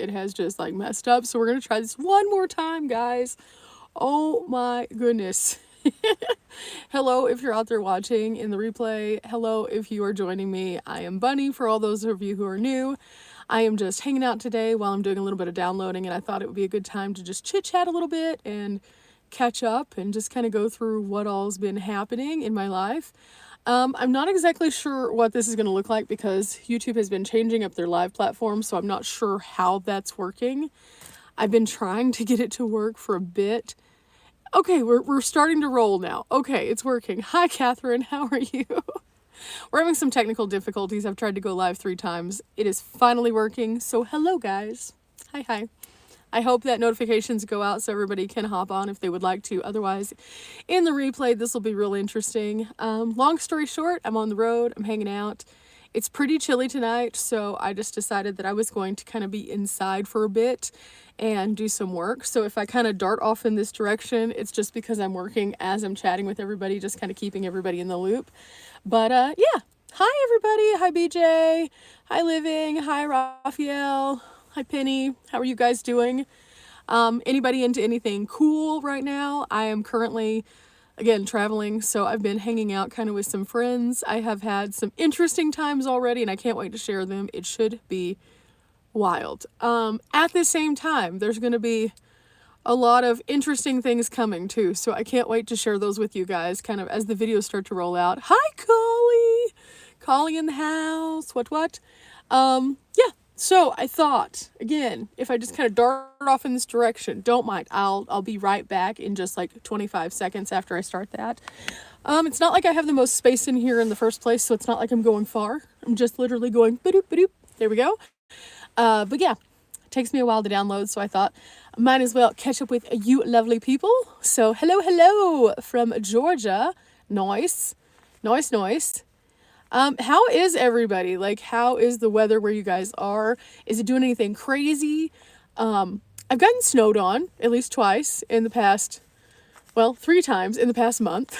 it has just like messed up. So we're going to try this one more time, guys. Oh my goodness. Hello if you're out there watching in the replay. Hello if you are joining me. I am Bunny for all those of you who are new. I am just hanging out today while I'm doing a little bit of downloading, and I thought it would be a good time to just chit chat a little bit and catch up and just kind of go through what all's been happening in my life. I'm not exactly sure what this is going to look like because YouTube has been changing up their live platform, so I'm not sure how that's working. I've been trying to get it to work for a bit. Okay, we're starting to roll now. Okay, it's working. Hi, Catherine. How are you? We're having some technical difficulties. I've tried to go live 3 times. It is finally working. So hello, guys. Hi. I hope that notifications go out so everybody can hop on if they would like to. Otherwise, in the replay, this will be real interesting. Long story short, I'm on the road. I'm hanging out. It's pretty chilly tonight, so I just decided that I was going to kind of be inside for a bit and do some work. So if I kind of dart off in this direction, it's just because I'm working as I'm chatting with everybody, just kind of keeping everybody in the loop. But yeah. Hi, everybody. Hi, BJ. Hi, Living. Hi, Raphael. Hi, Penny. How are you guys doing? Anybody into anything cool right now? I am currently, again, traveling, so I've been hanging out kind of with some friends. I have had some interesting times already, and I can't wait to share them. It should be wild. At the same time, there's going to be a lot of interesting things coming too, so I can't wait to share those with you guys kind of as the videos start to roll out. Hi, Collie! Collie in the house. What? Yeah. So I thought, again, if I just kind of dart off in this direction, don't mind. I'll be right back in just like 25 seconds after I start that. It's not like I have the most space in here in the first place, so it's not like I'm going far. I'm just literally going ba-doop, ba-doop. There we go. But yeah, it takes me a while to download, so I thought I might as well catch up with you lovely people. So hello from Georgia. Nice. How is everybody? Like, how is the weather where you guys are? Is it doing anything crazy? I've gotten snowed on at least twice in the past, well, 3 times in the past month.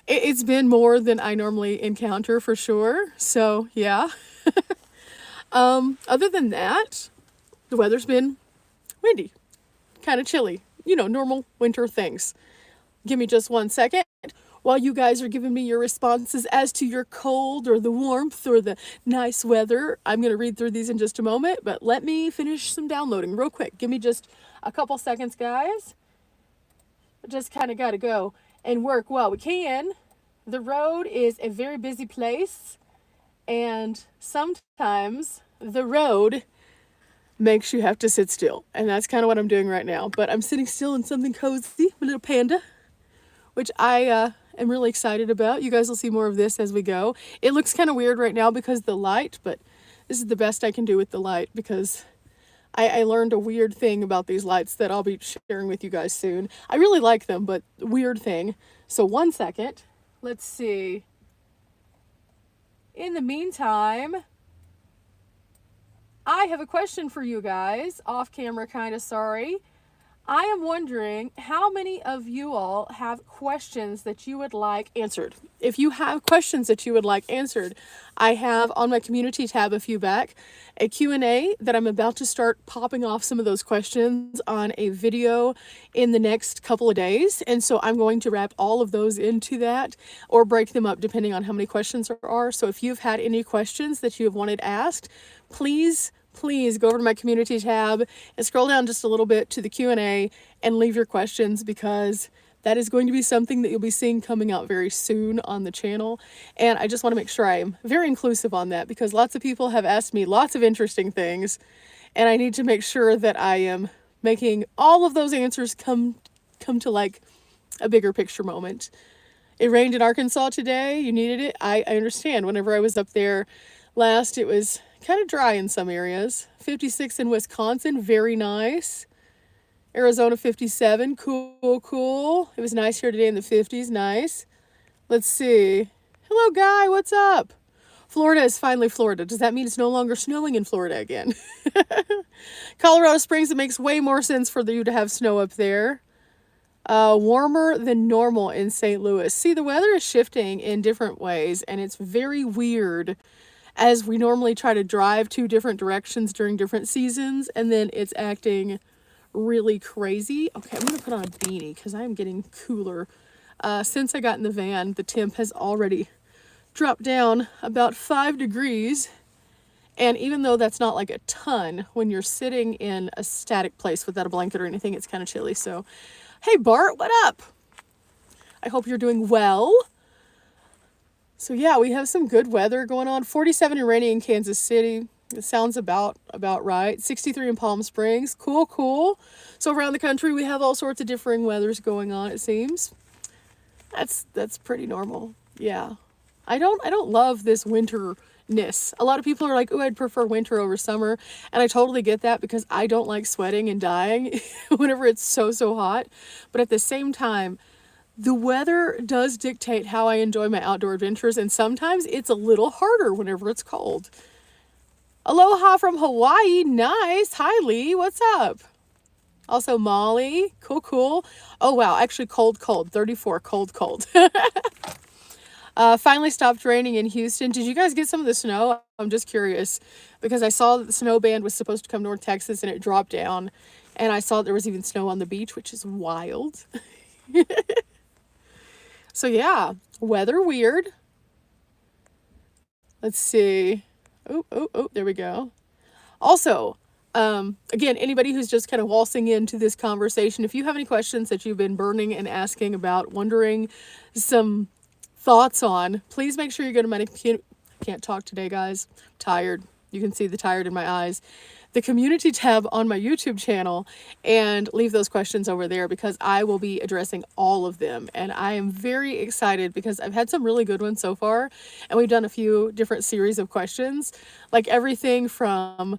It's been more than I normally encounter for sure. So yeah. Other than that, the weather's been windy, kind of chilly, normal winter things. Give me just 1 second. While you guys are giving me your responses as to your cold or the warmth or the nice weather, I'm going to read through these in just a moment, but let me finish some downloading real quick. Give me just a couple seconds, guys. I just kind of got to go and work while we can. The road is a very busy place, and sometimes the road makes you have to sit still, and that's kind of what I'm doing right now. But I'm sitting still in something cozy, my little panda, which I am really excited about. You guys will see more of this as we go. It looks kind of weird right now because of the light, but this is the best I can do with the light because I learned a weird thing about these lights that I'll be sharing with you guys soon. I really like them, but weird thing. So 1 second. Let's see. In the meantime, I have a question for you guys. Off camera, kind of, sorry. I am wondering how many of you all have questions that you would like answered. If you have questions that you would like answered, I have on my community tab a few back a Q&A that I'm about to start popping off some of those questions on a video in the next couple of days. And so I'm going to wrap all of those into that or break them up depending on how many questions there are. So if you've had any questions that you have wanted asked, please go over to my community tab and scroll down just a little bit to the Q&A and leave your questions, because that is going to be something that you'll be seeing coming out very soon on the channel. And I just want to make sure I am very inclusive on that, because lots of people have asked me lots of interesting things, and I need to make sure that I am making all of those answers come to like a bigger picture moment. It rained in Arkansas today. You needed it. I understand. Whenever I was up there last, it was kind of dry in some areas. 56 in Wisconsin, very nice. Arizona 57, cool. It was nice here today in the 50s, nice. Let's see. Hello, Guy, what's up? Florida is finally Florida. Does that mean it's no longer snowing in Florida again? Colorado Springs, it makes way more sense for you to have snow up there. Warmer than normal in St. Louis. See, the weather is shifting in different ways, and it's very weird as we normally try to drive two different directions during different seasons, and then it's acting really crazy. Okay, I'm gonna put on a beanie because I'm getting cooler. Since I got in the van, the temp has already dropped down about 5 degrees. And even though that's not like a ton, when you're sitting in a static place without a blanket or anything, it's kind of chilly. So, hey Bart, what up? I hope you're doing well. So yeah, we have some good weather going on. 47 and rainy in Kansas City. It sounds about right. 63 in Palm Springs. Cool, cool. So around the country, we have all sorts of differing weathers going on, it seems. That's pretty normal. Yeah. I don't love this winterness. A lot of people are like, "Oh, I'd prefer winter over summer." And I totally get that because I don't like sweating and dying whenever it's so hot. But at the same time, the weather does dictate how I enjoy my outdoor adventures, and sometimes it's a little harder whenever it's cold. Aloha from Hawaii. Nice. Hi, Lee. What's up? Also, Molly. Cool, cool. Oh, wow. Actually, cold. 34. Cold. Finally stopped raining in Houston. Did you guys get some of the snow? I'm just curious because I saw that the snow band was supposed to come North Texas and it dropped down. And I saw there was even snow on the beach, which is wild. So yeah, weather weird. Let's see. Oh, there we go. Also, again, anybody who's just kind of waltzing into this conversation, if you have any questions that you've been burning and asking about, wondering, some thoughts on, please make sure you go to my, I can't talk today, guys. I'm tired. You can see the tired in my eyes. The community tab on my YouTube channel and leave those questions over there because I will be addressing all of them. And I am very excited because I've had some really good ones so far. And we've done a few different series of questions, like everything from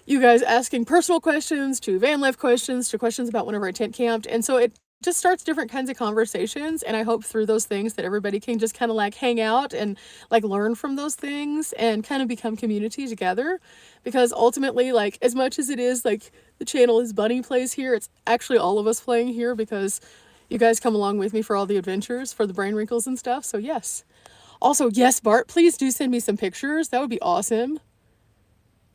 you guys asking personal questions to van life questions to questions about whenever I tent camped. And so it just starts different kinds of conversations, and I hope through those things that everybody can just kind of like hang out and like learn from those things and kind of become community together, because ultimately, like, as much as it is like the channel is Bunny Plays Here, it's actually all of us playing here because you guys come along with me for all the adventures, for the brain wrinkles and stuff. So yes. Also, yes, Bart, please do send me some pictures. That would be awesome.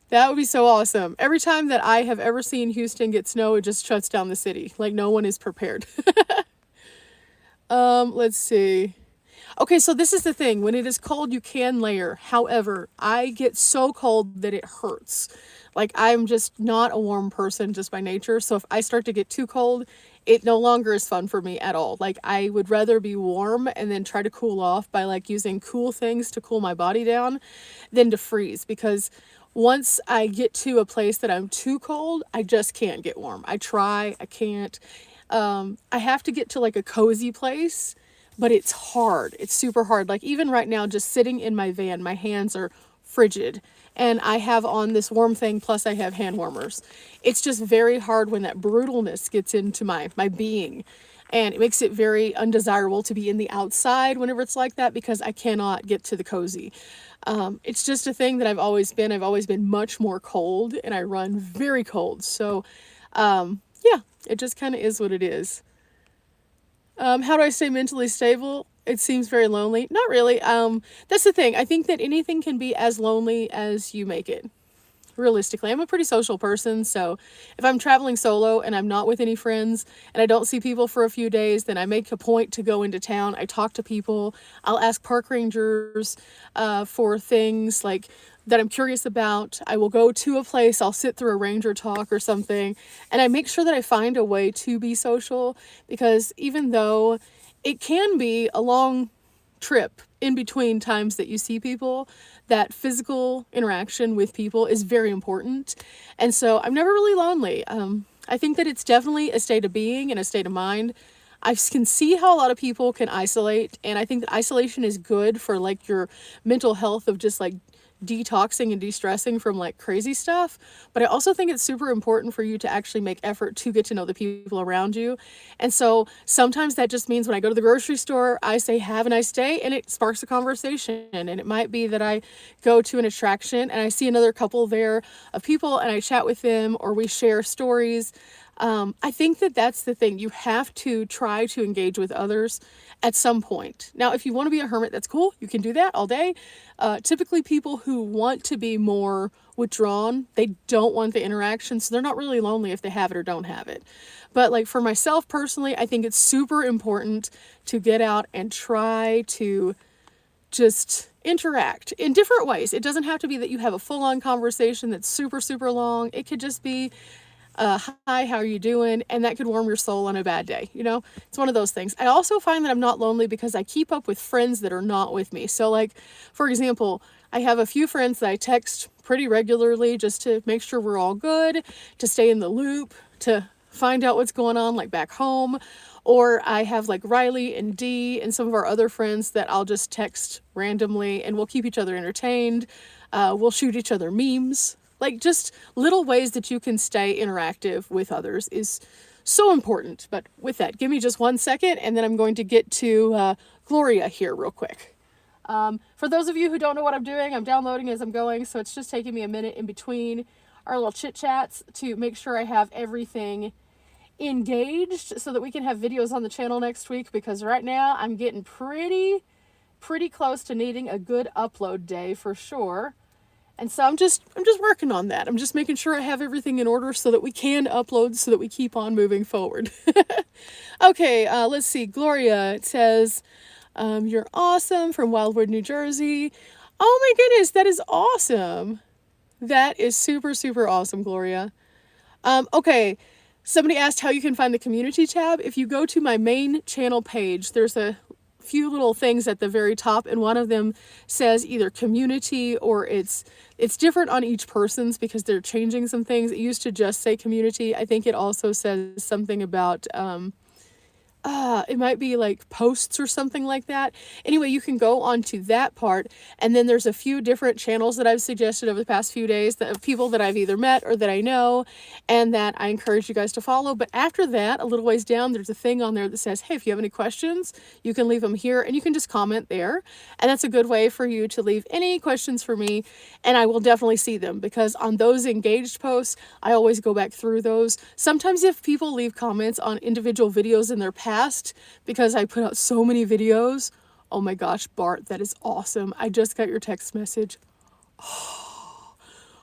That would be so awesome. Every time that I have ever seen Houston get snow, it just shuts down the city. Like, no one is prepared. Let's see. Okay, so this is the thing. When it is cold, you can layer. However, I get so cold that it hurts. Like, I'm just not a warm person just by nature. So if I start to get too cold, it no longer is fun for me at all. Like, I would rather be warm and then try to cool off by like using cool things to cool my body down than to freeze, because once I get to a place that I'm too cold, I just can't get warm. I try, I can't. I have to get to like a cozy place, but it's hard. It's super hard. Like even right now, just sitting in my van, my hands are frigid and I have on this warm thing, plus I have hand warmers. It's just very hard when that brutalness gets into my being. And it makes it very undesirable to be in the outside whenever it's like that because I cannot get to the cozy. It's just a thing that I've always been. I've always been much more cold and I run very cold. So, yeah, it just kind of is what it is. How do I stay mentally stable? It seems very lonely. Not really. That's the thing. I think that anything can be as lonely as you make it. Realistically, I'm a pretty social person, so if I'm traveling solo and I'm not with any friends and I don't see people for a few days, then I make a point to go into town. I talk to people. I'll ask park rangers for things like that I'm curious about. I will go to a place, I'll sit through a ranger talk or something, and I make sure that I find a way to be social, because even though it can be a long trip in between times that you see people, that physical interaction with people is very important. And so I'm never really lonely. I think that it's definitely a state of being and a state of mind. I can see how a lot of people can isolate, and I think that isolation is good for like your mental health of just like detoxing and de-stressing from like crazy stuff. But I also think it's super important for you to actually make effort to get to know the people around you. And so sometimes that just means when I go to the grocery store, I say, "Have a nice day," and it sparks a conversation. And it might be that I go to an attraction and I see another couple there of people and I chat with them, or we share stories. I think that that's the thing. You have to try to engage with others at some point. Now, if you want to be a hermit, that's cool. You can do that all day. Typically, people who want to be more withdrawn, they don't want the interaction, so they're not really lonely if they have it or don't have it. But like for myself personally, I think it's super important to get out and try to just interact in different ways. It doesn't have to be that you have a full-on conversation that's super, super long. It could just be, hi, how are you doing? And that could warm your soul on a bad day. You know, it's one of those things. I also find that I'm not lonely because I keep up with friends that are not with me. So like, for example, I have a few friends that I text pretty regularly just to make sure we're all good, to stay in the loop, to find out what's going on like back home. Or I have like Riley and Dee and some of our other friends that I'll just text randomly and we'll keep each other entertained. We'll shoot each other memes. Like just little ways that you can stay interactive with others is so important. But with that, give me just 1 second and then I'm going to get to Gloria here real quick. For those of you who don't know what I'm doing, I'm downloading as I'm going. So it's just taking me a minute in between our little chit chats to make sure I have everything engaged so that we can have videos on the channel next week, because right now I'm getting pretty close to needing a good upload day for sure. And so I'm just working on that. I'm just making sure I have everything in order so that we can upload, so that we keep on moving forward. Okay, let's see. Gloria, it says, you're awesome from Wildwood, New Jersey. Oh my goodness, that is awesome. That is super, super awesome, Gloria. Okay. Somebody asked how you can find the community tab. If you go to my main channel page, there's a few little things at the very top, and one of them says either community or it's different on each person's because they're changing some things. It used to just say community. I think it also says something about it might be like posts or something like that. Anyway, you can go onto that part, and then there's a few different channels that I've suggested over the past few days that of people that I've either met or that I know and that I encourage you guys to follow. But after that, a little ways down, there's a thing on there that says, hey, if you have any questions, you can leave them here and you can just comment there. And that's a good way for you to leave any questions for me, and I will definitely see them, because on those engaged posts, I always go back through those. Sometimes if people leave comments on individual videos in their past, because I put out so many videos. Oh my gosh, Bart, that is awesome. I just got your text message. Oh.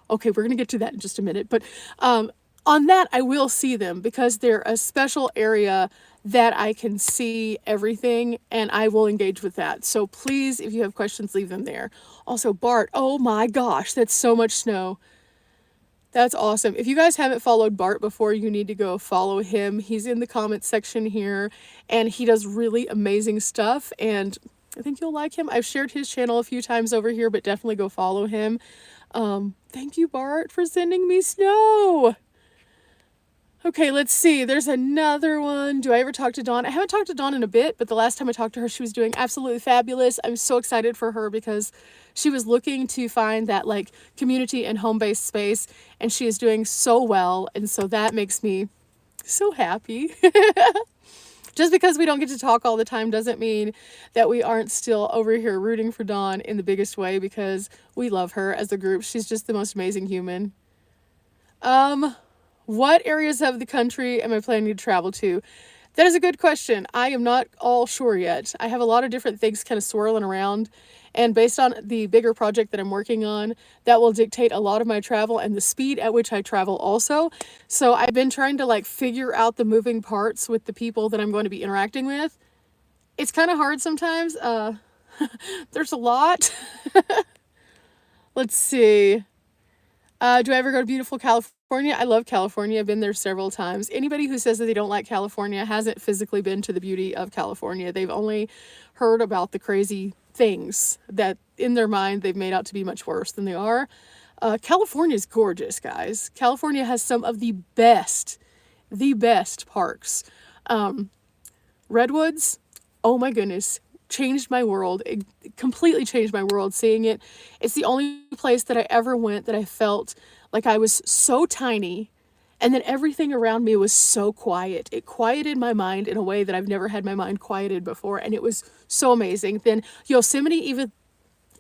Okay, we're gonna get to that in just a minute, but on that I will see them because they're a special area that I can see everything, and I will engage with that. So please, if you have questions, leave them there. Also, Bart, oh my gosh, that's so much snow. That's awesome. If you guys haven't followed Bart before, you need to go follow him. He's in the comments section here, and he does really amazing stuff, and I think you'll like him. I've shared his channel a few times over here, but definitely go follow him. Thank you, Bart, for sending me snow. Okay, let's see. There's another one. Do I ever talk to Dawn? I haven't talked to Dawn in a bit, but the last time I talked to her, she was doing absolutely fabulous. I'm so excited for her because she was looking to find that like community and home-based space, and she is doing so well. And so that makes me so happy. Just because we don't get to talk all the time doesn't mean that we aren't still over here rooting for Dawn in the biggest way, because we love her as a group. She's just the most amazing human. What areas of the country am I planning to travel to? That is a good question. I am not all sure yet. I have a lot of different things kind of swirling around, and based on the bigger project that I'm working on, that will dictate a lot of my travel and the speed at which I travel also. So I've been trying to like figure out the moving parts with the people that I'm going to be interacting with. It's kind of hard sometimes. There's a lot. Let's see. Do I ever go to beautiful California? I love California. I've been there several times. Anybody who says that they don't like California hasn't physically been to the beauty of California. They've only heard about the crazy things that in their mind they've made out to be much worse than they are. California is gorgeous, guys. California has some of the best parks. Redwoods, oh my goodness, changed my world. It completely changed my world seeing it. It's the only place that I ever went that I felt like I was so tiny, and then everything around me was so quiet. It quieted my mind in a way that I've never had my mind quieted before, and it was so amazing. Then Yosemite, even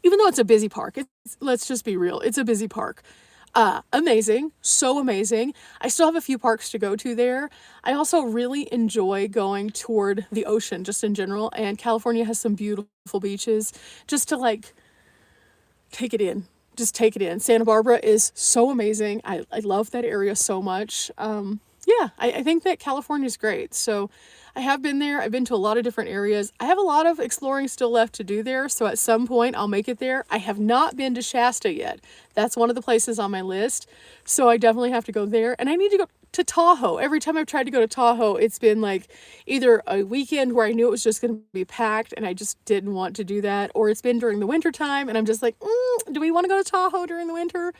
though it's a busy park, let's just be real, it's a busy park. Amazing. So amazing. I still have a few parks to go to there. I also really enjoy going toward the ocean just in general, and California has some beautiful beaches just to like take it in. Just take it in. Santa Barbara is so amazing. I love that area so much. Yeah, I think that California is great. So I have been there. I've been to a lot of different areas. I have a lot of exploring still left to do there. So at some point I'll make it there. I have not been to Shasta yet. That's one of the places on my list. So I definitely have to go there. And I need to go to Tahoe. Every time I've tried to go to Tahoe, it's been like either a weekend where I knew it was just going to be packed and I just didn't want to do that, or it's been during the winter time and I'm just like, do we want to go to Tahoe during the winter?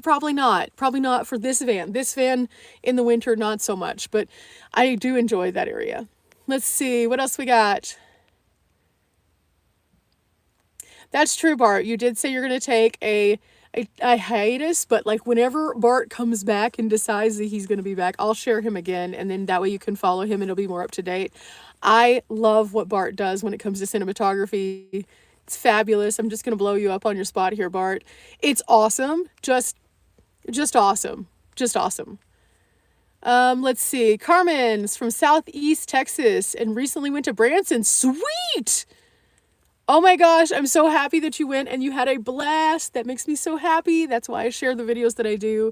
Probably not. Probably not for this van. This van in the winter, not so much, but I do enjoy that area. Let's see, what else we got? That's true, Bart. You did say you're going to take a hiatus, but like whenever Bart comes back and decides that he's going to be back, I'll share him again, and then that way you can follow him and it'll be more up to date. I love what Bart does when it comes to cinematography. It's fabulous. I'm just going to blow you up on your spot here, Bart. It's awesome. Just awesome. Just awesome. Let's see. Carmen's from Southeast Texas and recently went to Branson. Sweet! Oh my gosh, I'm so happy that you went and you had a blast. That makes me so happy. That's why I share the videos that I do.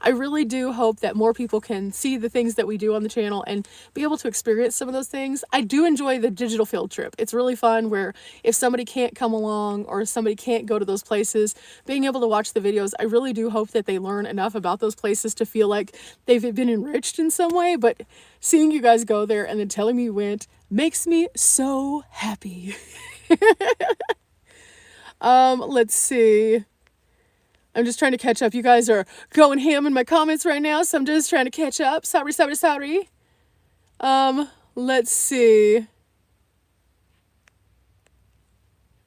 I really do hope that more people can see the things that we do on the channel and be able to experience some of those things. I do enjoy the digital field trip. It's really fun where if somebody can't come along or somebody can't go to those places, being able to watch the videos, I really do hope that they learn enough about those places to feel like they've been enriched in some way. But seeing you guys go there and then telling me you went makes me so happy. Let's see. I'm just trying to catch up. You guys are going ham in my comments right now, so I'm just trying to catch up. Sorry. Let's see.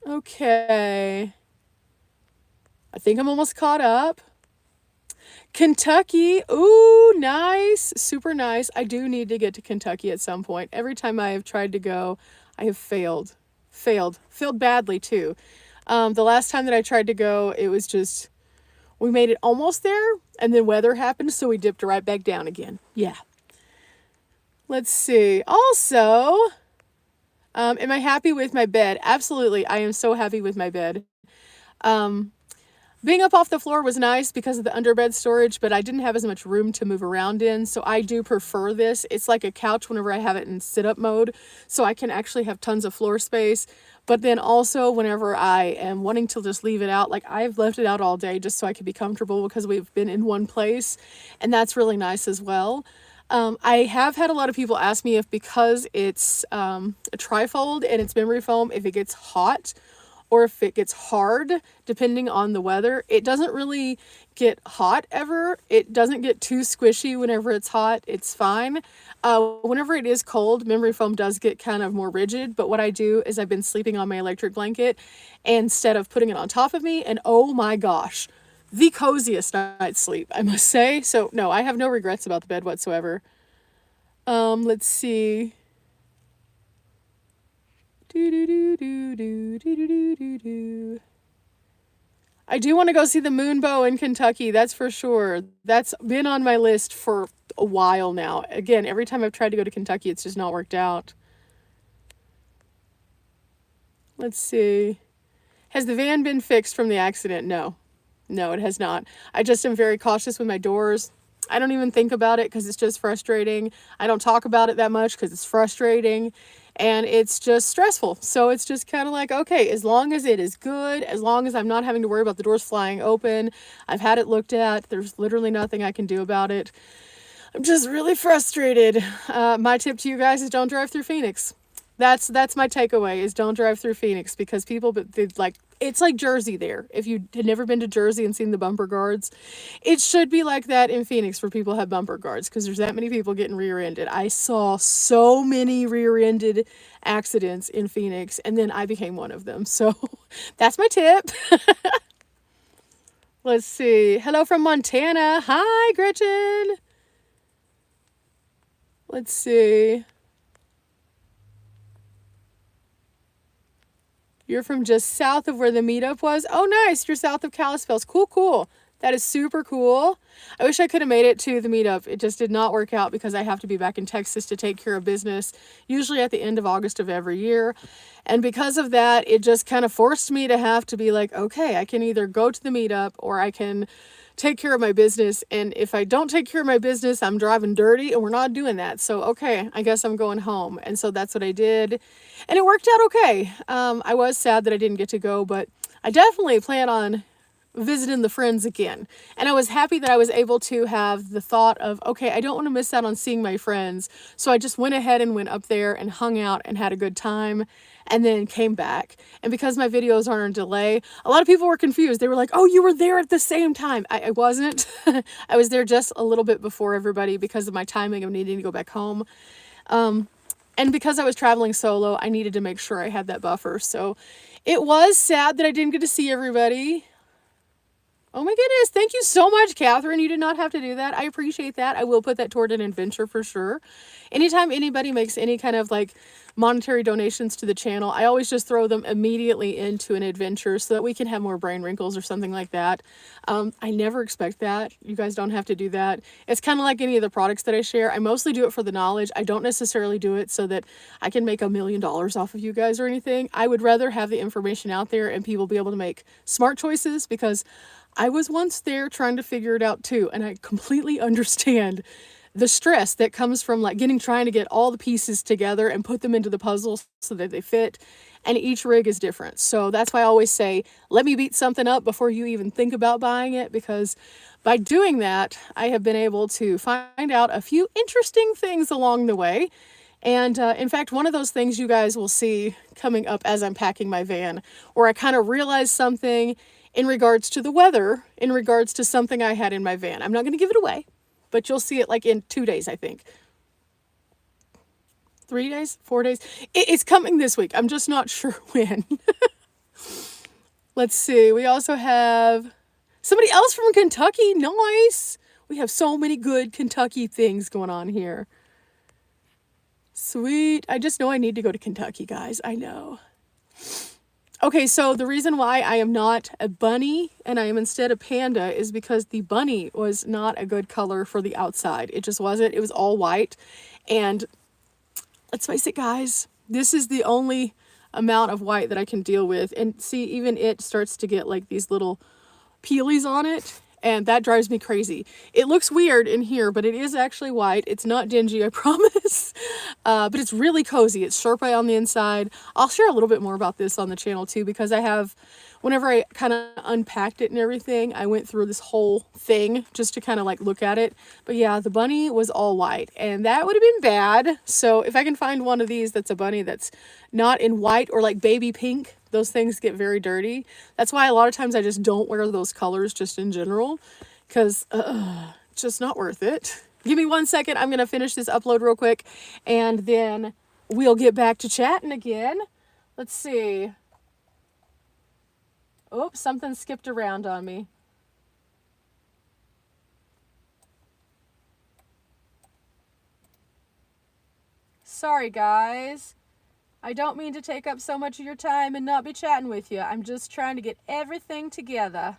Okay. I think I'm almost caught up. Kentucky. Ooh, nice. Super nice. I do need to get to Kentucky at some point. Every time I have tried to go, I have failed. Failed badly too. The last time that I tried to go, it was just, we made it almost there and then weather happened, so we dipped right back down again. Yeah. Let's see. Also, am I happy with my bed? Absolutely. I am so happy with my bed. Being up off the floor was nice because of the underbed storage, but I didn't have as much room to move around in, so I do prefer this. It's like a couch whenever I have it in sit-up mode, so I can actually have tons of floor space. But then also whenever I am wanting to just leave it out, like I've left it out all day just so I can be comfortable because we've been in one place, and that's really nice as well. I have had a lot of people ask me if because it's a trifold and it's memory foam, if it gets hot or if it gets hard, depending on the weather. It doesn't really get hot ever. It doesn't get too squishy whenever it's hot. It's fine. Whenever it is cold, memory foam does get kind of more rigid, but what I do is I've been sleeping on my electric blanket instead of putting it on top of me, and oh my gosh, the coziest night's sleep, I must say. So no, I have no regrets about the bed whatsoever. Let's see. I do want to go see the Moonbow in Kentucky, that's for sure. That's been on my list for a while now. Again, every time I've tried to go to Kentucky, it's just not worked out. Let's see. Has the van been fixed from the accident? No. No, it has not. I just am very cautious with my doors. I don't even think about it because it's just frustrating. I don't talk about it that much because it's frustrating and it's just stressful. So it's just kind of like, okay, as long as it is good, as long as I'm not having to worry about the doors flying open, I've had it looked at, there's literally nothing I can do about it. I'm just really frustrated. My tip to you guys is don't drive through Phoenix. That's my takeaway, is don't drive through Phoenix because people, like, it's like Jersey there. If you had never been to Jersey and seen the bumper guards, it should be like that in Phoenix where people have bumper guards because there's that many people getting rear-ended. I saw so many rear-ended accidents in Phoenix, and then I became one of them. So that's my tip. Let's see. Hello from Montana. Hi, Gretchen. Let's see. You're from just south of where the meetup was? Oh, nice. You're south of Kalispell. Cool. That is super cool. I wish I could have made it to the meetup. It just did not work out because I have to be back in Texas to take care of business, usually at the end of August of every year. And because of that, it just kind of forced me to have to be like, okay, I can either go to the meetup or I can take care of my business. And if I don't take care of my business, I'm driving dirty and we're not doing that. So, okay, I guess I'm going home. And so that's what I did. And it worked out okay. I was sad that I didn't get to go, but I definitely plan on visiting the friends again. And I was happy that I was able to have the thought of, okay, I don't want to miss out on seeing my friends. So I just went ahead and went up there and hung out and had a good time and then came back. And because my videos aren't on delay, a lot of people were confused. They were like, oh, you were there at the same time. I wasn't. I was there just a little bit before everybody because of my timing of needing to go back home. And because I was traveling solo, I needed to make sure I had that buffer. So it was sad that I didn't get to see everybody. Oh my goodness, thank you so much, Catherine. You did not have to do that. I appreciate that. I will put that toward an adventure for sure. Anytime anybody makes any kind of like monetary donations to the channel, I always just throw them immediately into an adventure so that we can have more brain wrinkles or something like that. I never expect that. You guys don't have to do that. It's kind of like any of the products that I share. I mostly do it for the knowledge. I don't necessarily do it so that I can make $1 million off of you guys or anything. I would rather have the information out there and people be able to make smart choices, because I was once there trying to figure it out too, and I completely understand the stress that comes from like trying to get all the pieces together and put them into the puzzle so that they fit, and each rig is different. So that's why I always say, let me beat something up before you even think about buying it, because by doing that, I have been able to find out a few interesting things along the way. And in fact, one of those things you guys will see coming up as I'm packing my van, where I kind of realized something in regards to the weather, in regards to something I had in my van. I'm not going to give it away, but you'll see it like in 2 days, I think. 3 days, 4 days. It's coming this week. I'm just not sure when. Let's see. We also have somebody else from Kentucky. Nice. We have so many good Kentucky things going on here. Sweet. I just know I need to go to Kentucky, guys. I know. Okay, so the reason why I am not a bunny and I am instead a panda is because the bunny was not a good color for the outside. It just wasn't. It was all white. And let's face it, guys, this is the only amount of white that I can deal with. And see, even it starts to get like these little peelies on it. And that drives me crazy. It looks weird in here, but it is actually white. It's not dingy, I promise. But it's really cozy. It's Sharpie on the inside. I'll share a little bit more about this on the channel too, because I have, whenever I kind of unpacked it and everything, I went through this whole thing just to kind of like look at it. But yeah, the bunny was all white, and that would have been bad. So if I can find one of these that's a bunny that's not in white or like baby pink, those things get very dirty. That's why a lot of times I just don't wear those colors just in general, because it's just not worth it. Give me 1 second. I'm going to finish this upload real quick, and then we'll get back to chatting again. Let's see. Oops, something skipped around on me. Sorry, guys. I don't mean to take up so much of your time and not be chatting with you. I'm just trying to get everything together.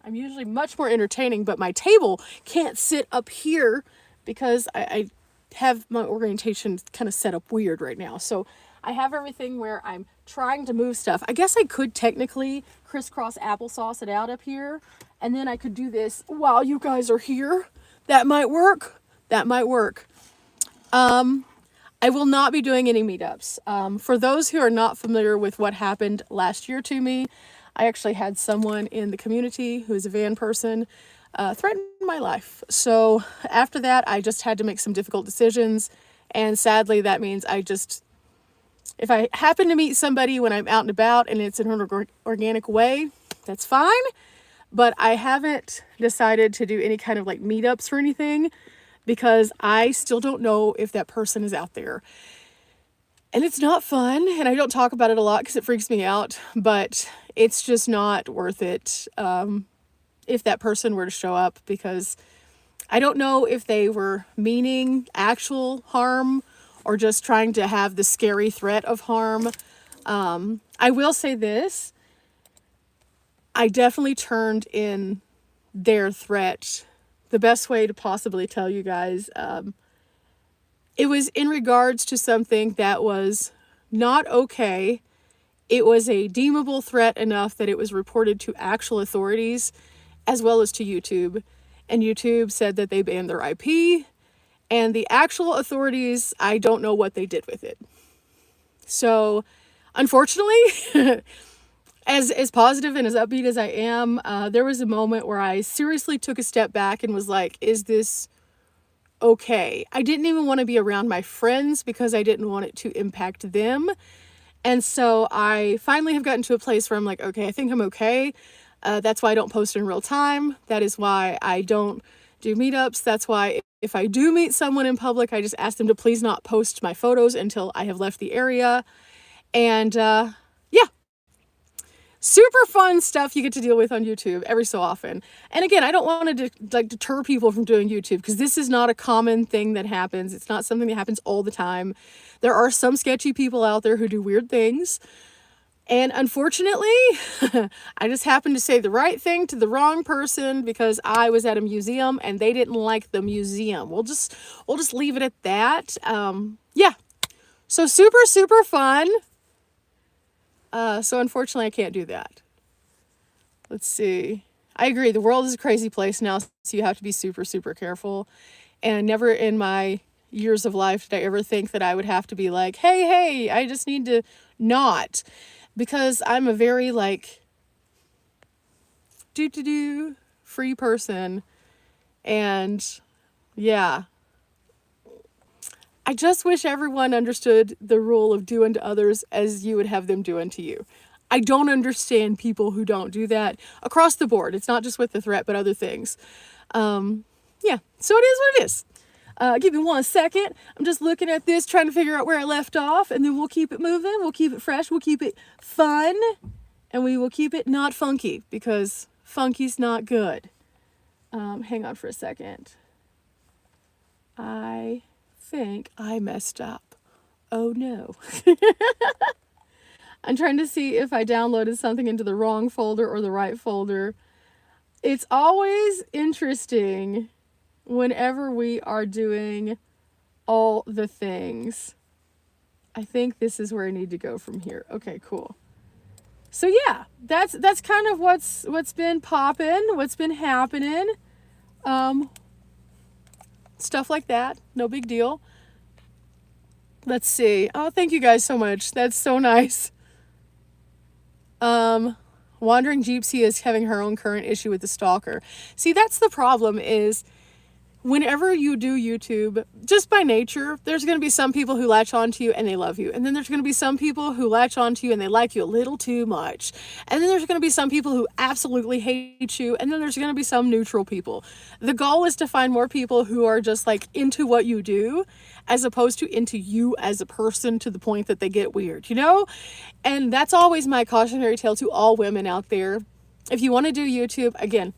I'm usually much more entertaining, but my table can't sit up here because I have my orientation kind of set up weird right now. So I have everything where I'm trying to move stuff. I guess I could technically crisscross applesauce it out up here, and then I could do this while you guys are here. That might work. That might work. I will not be doing any meetups. For those who are not familiar with what happened last year to me, I actually had someone in the community who is a van person threaten my life. So after that, I just had to make some difficult decisions. And sadly, that means if I happen to meet somebody when I'm out and about and it's in an organic way, that's fine. But I haven't decided to do any kind of like meetups or anything, because I still don't know if that person is out there. And it's not fun, and I don't talk about it a lot because it freaks me out, but it's just not worth it if that person were to show up, because I don't know if they were meaning actual harm or just trying to have the scary threat of harm. I will say this. I definitely turned in their threat. The best way to possibly tell you guys, it was in regards to something that was not okay. It was a deemable threat enough that it was reported to actual authorities as well as to YouTube. And YouTube said that they banned their IP. And the actual authorities, I don't know what they did with it. So, unfortunately, as positive and as upbeat as I am, there was a moment where I seriously took a step back and was like, is this okay? I didn't even want to be around my friends because I didn't want it to impact them. And so I finally have gotten to a place where I'm like, okay, I think I'm okay. That's why I don't post in real time. That is why I don't do meetups. That's why if I do meet someone in public, I just ask them to please not post my photos until I have left the area. And yeah, super fun stuff you get to deal with on YouTube every so often. And again, I don't want to deter people from doing YouTube because this is not a common thing that happens. It's not something that happens all the time. There are some sketchy people out there who do weird things. And unfortunately, I just happened to say the right thing to the wrong person because I was at a museum and they didn't like the museum. We'll just leave it at that. Yeah. So super fun. So unfortunately, I can't do that. Let's see. I agree. The world is a crazy place now, so you have to be super careful. And never in my years of life did I ever think that I would have to be like, hey, I just need to not. Because I'm a very like free person. And yeah. I just wish everyone understood the rule of do unto others as you would have them do unto you. I don't understand people who don't do that across the board. It's not just with the threat, but other things. Yeah, so it is what it is. Give me 1 second. I'm just looking at this, trying to figure out where I left off, and then we'll keep it moving. We'll keep it fresh. We'll keep it fun, and we will keep it not funky because funky's not good. Hang on for a second. I think I messed up. Oh no. I'm trying to see if I downloaded something into the wrong folder or the right folder. It's always interesting whenever we are doing all the things. I think this is where I need to go from here. Okay, cool. So yeah, that's kind of what's been popping, what's been happening. Stuff like that. No big deal. Let's see. Oh, thank you guys so much. That's so nice. Wandering Gypsy is having her own current issue with the stalker. See, that's the problem is whenever you do YouTube, just by nature, there's going to be some people who latch onto you and they love you. And then there's going to be some people who latch onto you and they like you a little too much. And then there's going to be some people who absolutely hate you. And then there's going to be some neutral people. The goal is to find more people who are just like into what you do as opposed to into you as a person to the point that they get weird, you know? And that's always my cautionary tale to all women out there. If you want to do YouTube, again,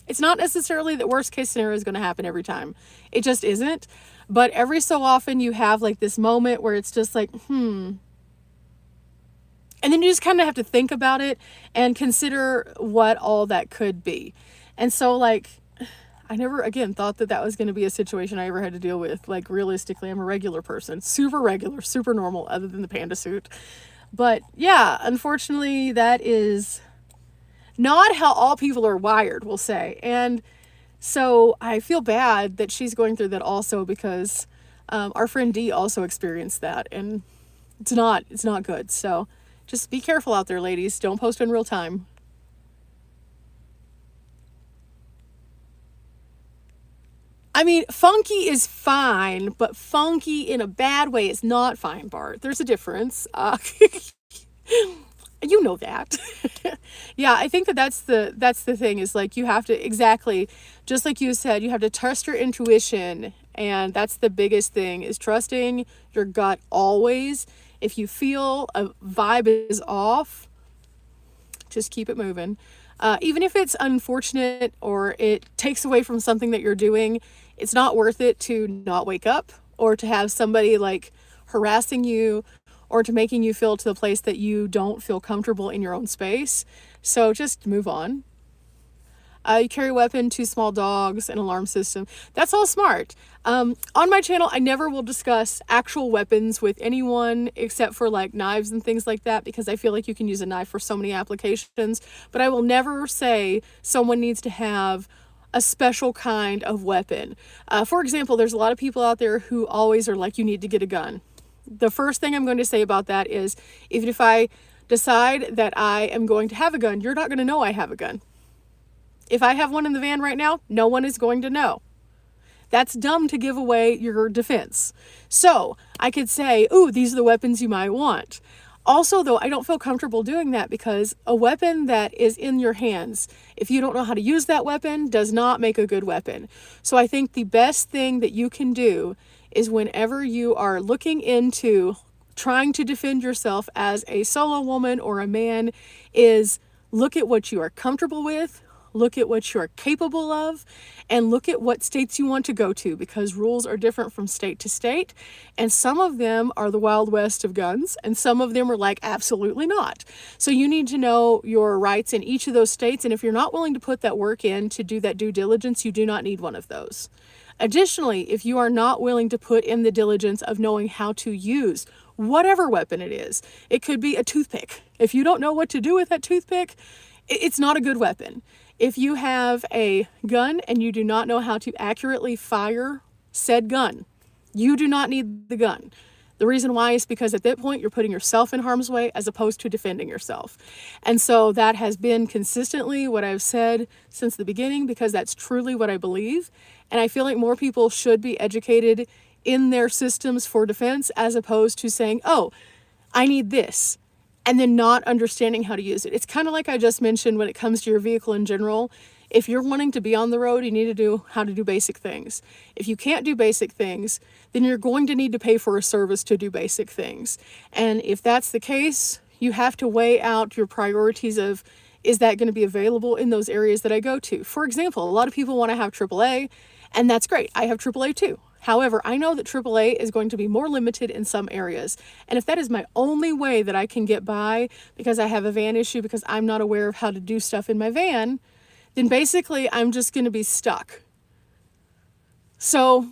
it's not necessarily that worst case scenario is going to happen every time. It just isn't. But every so often you have like this moment where it's just like, And then you just kind of have to think about it and consider what all that could be. And so like, I never again thought that was going to be a situation I ever had to deal with. Like realistically, I'm a regular person, super regular, super normal other than the panda suit. But yeah, unfortunately that is not how all people are wired, we'll say. And so I feel bad that she's going through that also because our friend Dee also experienced that. And it's not good. So just be careful out there, ladies. Don't post in real time. I mean, funky is fine, but funky in a bad way is not fine, Bart. There's a difference. You know that. Yeah, I think that's the thing is like you have to exactly, just like you said, you have to trust your intuition. And that's the biggest thing is trusting your gut always. If you feel a vibe is off, just keep it moving. Even if it's unfortunate or it takes away from something that you're doing, it's not worth it to not wake up or to have somebody like harassing you or to making you feel to the place that you don't feel comfortable in your own space. So just move on. You carry a weapon, 2 small dogs, an alarm system. That's all smart. On my channel, I never will discuss actual weapons with anyone except for like knives and things like that, because I feel like you can use a knife for so many applications. But I will never say someone needs to have a special kind of weapon. For example, there's a lot of people out there who always are like, you need to get a gun. The first thing I'm going to say about that is, even if I decide that I am going to have a gun, you're not going to know I have a gun. If I have one in the van right now, no one is going to know. That's dumb to give away your defense. So I could say, ooh, these are the weapons you might want. Also, though, I don't feel comfortable doing that because a weapon that is in your hands, if you don't know how to use that weapon, does not make a good weapon. So I think the best thing that you can do is whenever you are looking into trying to defend yourself as a solo woman or a man is look at what you are comfortable with, look at what you're capable of, and look at what states you want to go to, because rules are different from state to state. And some of them are the Wild West of guns, and some of them are like, absolutely not. So you need to know your rights in each of those states. And if you're not willing to put that work in to do that due diligence, you do not need one of those. Additionally, if you are not willing to put in the diligence of knowing how to use whatever weapon it is, it could be a toothpick. If you don't know what to do with that toothpick, it's not a good weapon. If you have a gun and you do not know how to accurately fire said gun, you do not need the gun. The reason why is because at that point you're putting yourself in harm's way as opposed to defending yourself. And so that has been consistently what I've said since the beginning, because that's truly what I believe. And I feel like more people should be educated in their systems for defense as opposed to saying, oh, I need this, and then not understanding how to use it. It's kind of like I just mentioned when it comes to your vehicle in general. If you're wanting to be on the road, you need to know how to do basic things. If you can't do basic things, then you're going to need to pay for a service to do basic things. And if that's the case, you have to weigh out your priorities of, is that going to be available in those areas that I go to? For example, a lot of people want to have AAA, and that's great. I have AAA too. However, I know that AAA is going to be more limited in some areas. And if that is my only way that I can get by because I have a van issue, because I'm not aware of how to do stuff in my van, then basically I'm just going to be stuck. So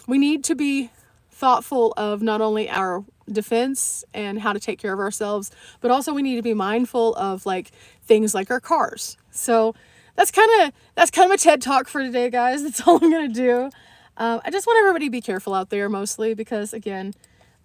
we need to be thoughtful of not only our defense and how to take care of ourselves, but also we need to be mindful of like things like our cars. So that's kind of a TED talk for today, guys. That's all I'm going to do. I just want everybody to be careful out there, mostly because, again,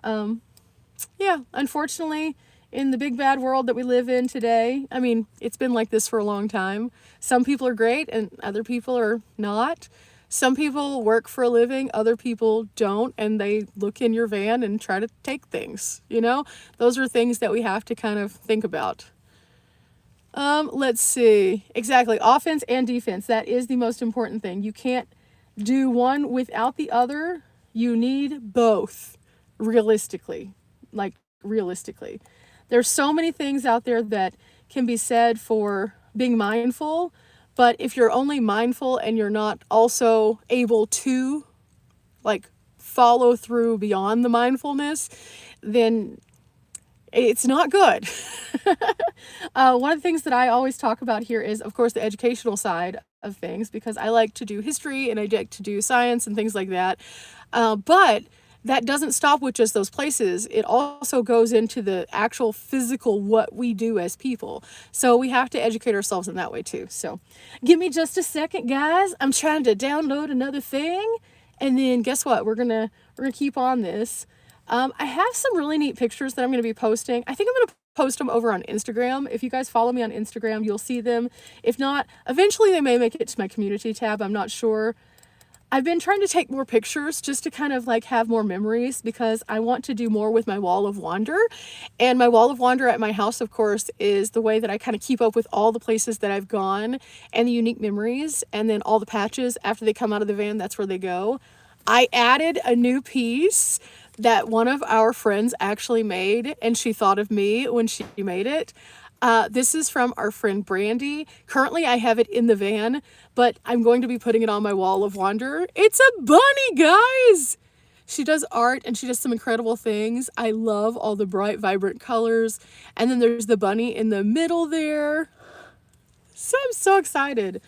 yeah, unfortunately, in the big bad world that we live in today, I mean, it's been like this for a long time. Some people are great and other people are not. Some people work for a living, other people don't, and they look in your van and try to take things, you know? Those are things that we have to kind of think about. Let's see. Exactly. Offense and defense. That is the most important thing. You can't do one without the other. You need both, realistically. Like, realistically. There's so many things out there that can be said for being mindful, but if you're only mindful and you're not also able to, like, follow through beyond the mindfulness, then it's not good. One of the things that I always talk about here is, of course, the educational side of things, because I like to do history and I like to do science and things like that. But that doesn't stop with just those places. It also goes into the actual physical, what we do as people. So we have to educate ourselves in that way too. So give me just a second, guys. I'm trying to download another thing. And then guess what? We're gonna keep on this. I have some really neat pictures that I'm going to be posting. I think I'm going to post them over on Instagram. If you guys follow me on Instagram, you'll see them. If not, eventually they may make it to my community tab. I'm not sure. I've been trying to take more pictures just to kind of like have more memories, because I want to do more with my wall of wonder. And my wall of wonder at my house, of course, is the way that I kind of keep up with all the places that I've gone and the unique memories. And then all the patches after they come out of the van, that's where they go. I added a new piece that one of our friends actually made, and she thought of me when she made it. This is from our friend Brandy. Currently, I have it in the van, but I'm going to be putting it on my wall of wonder. It's a bunny, guys! She does art and she does some incredible things. I love all the bright, vibrant colors. And then there's the bunny in the middle there. So I'm so excited.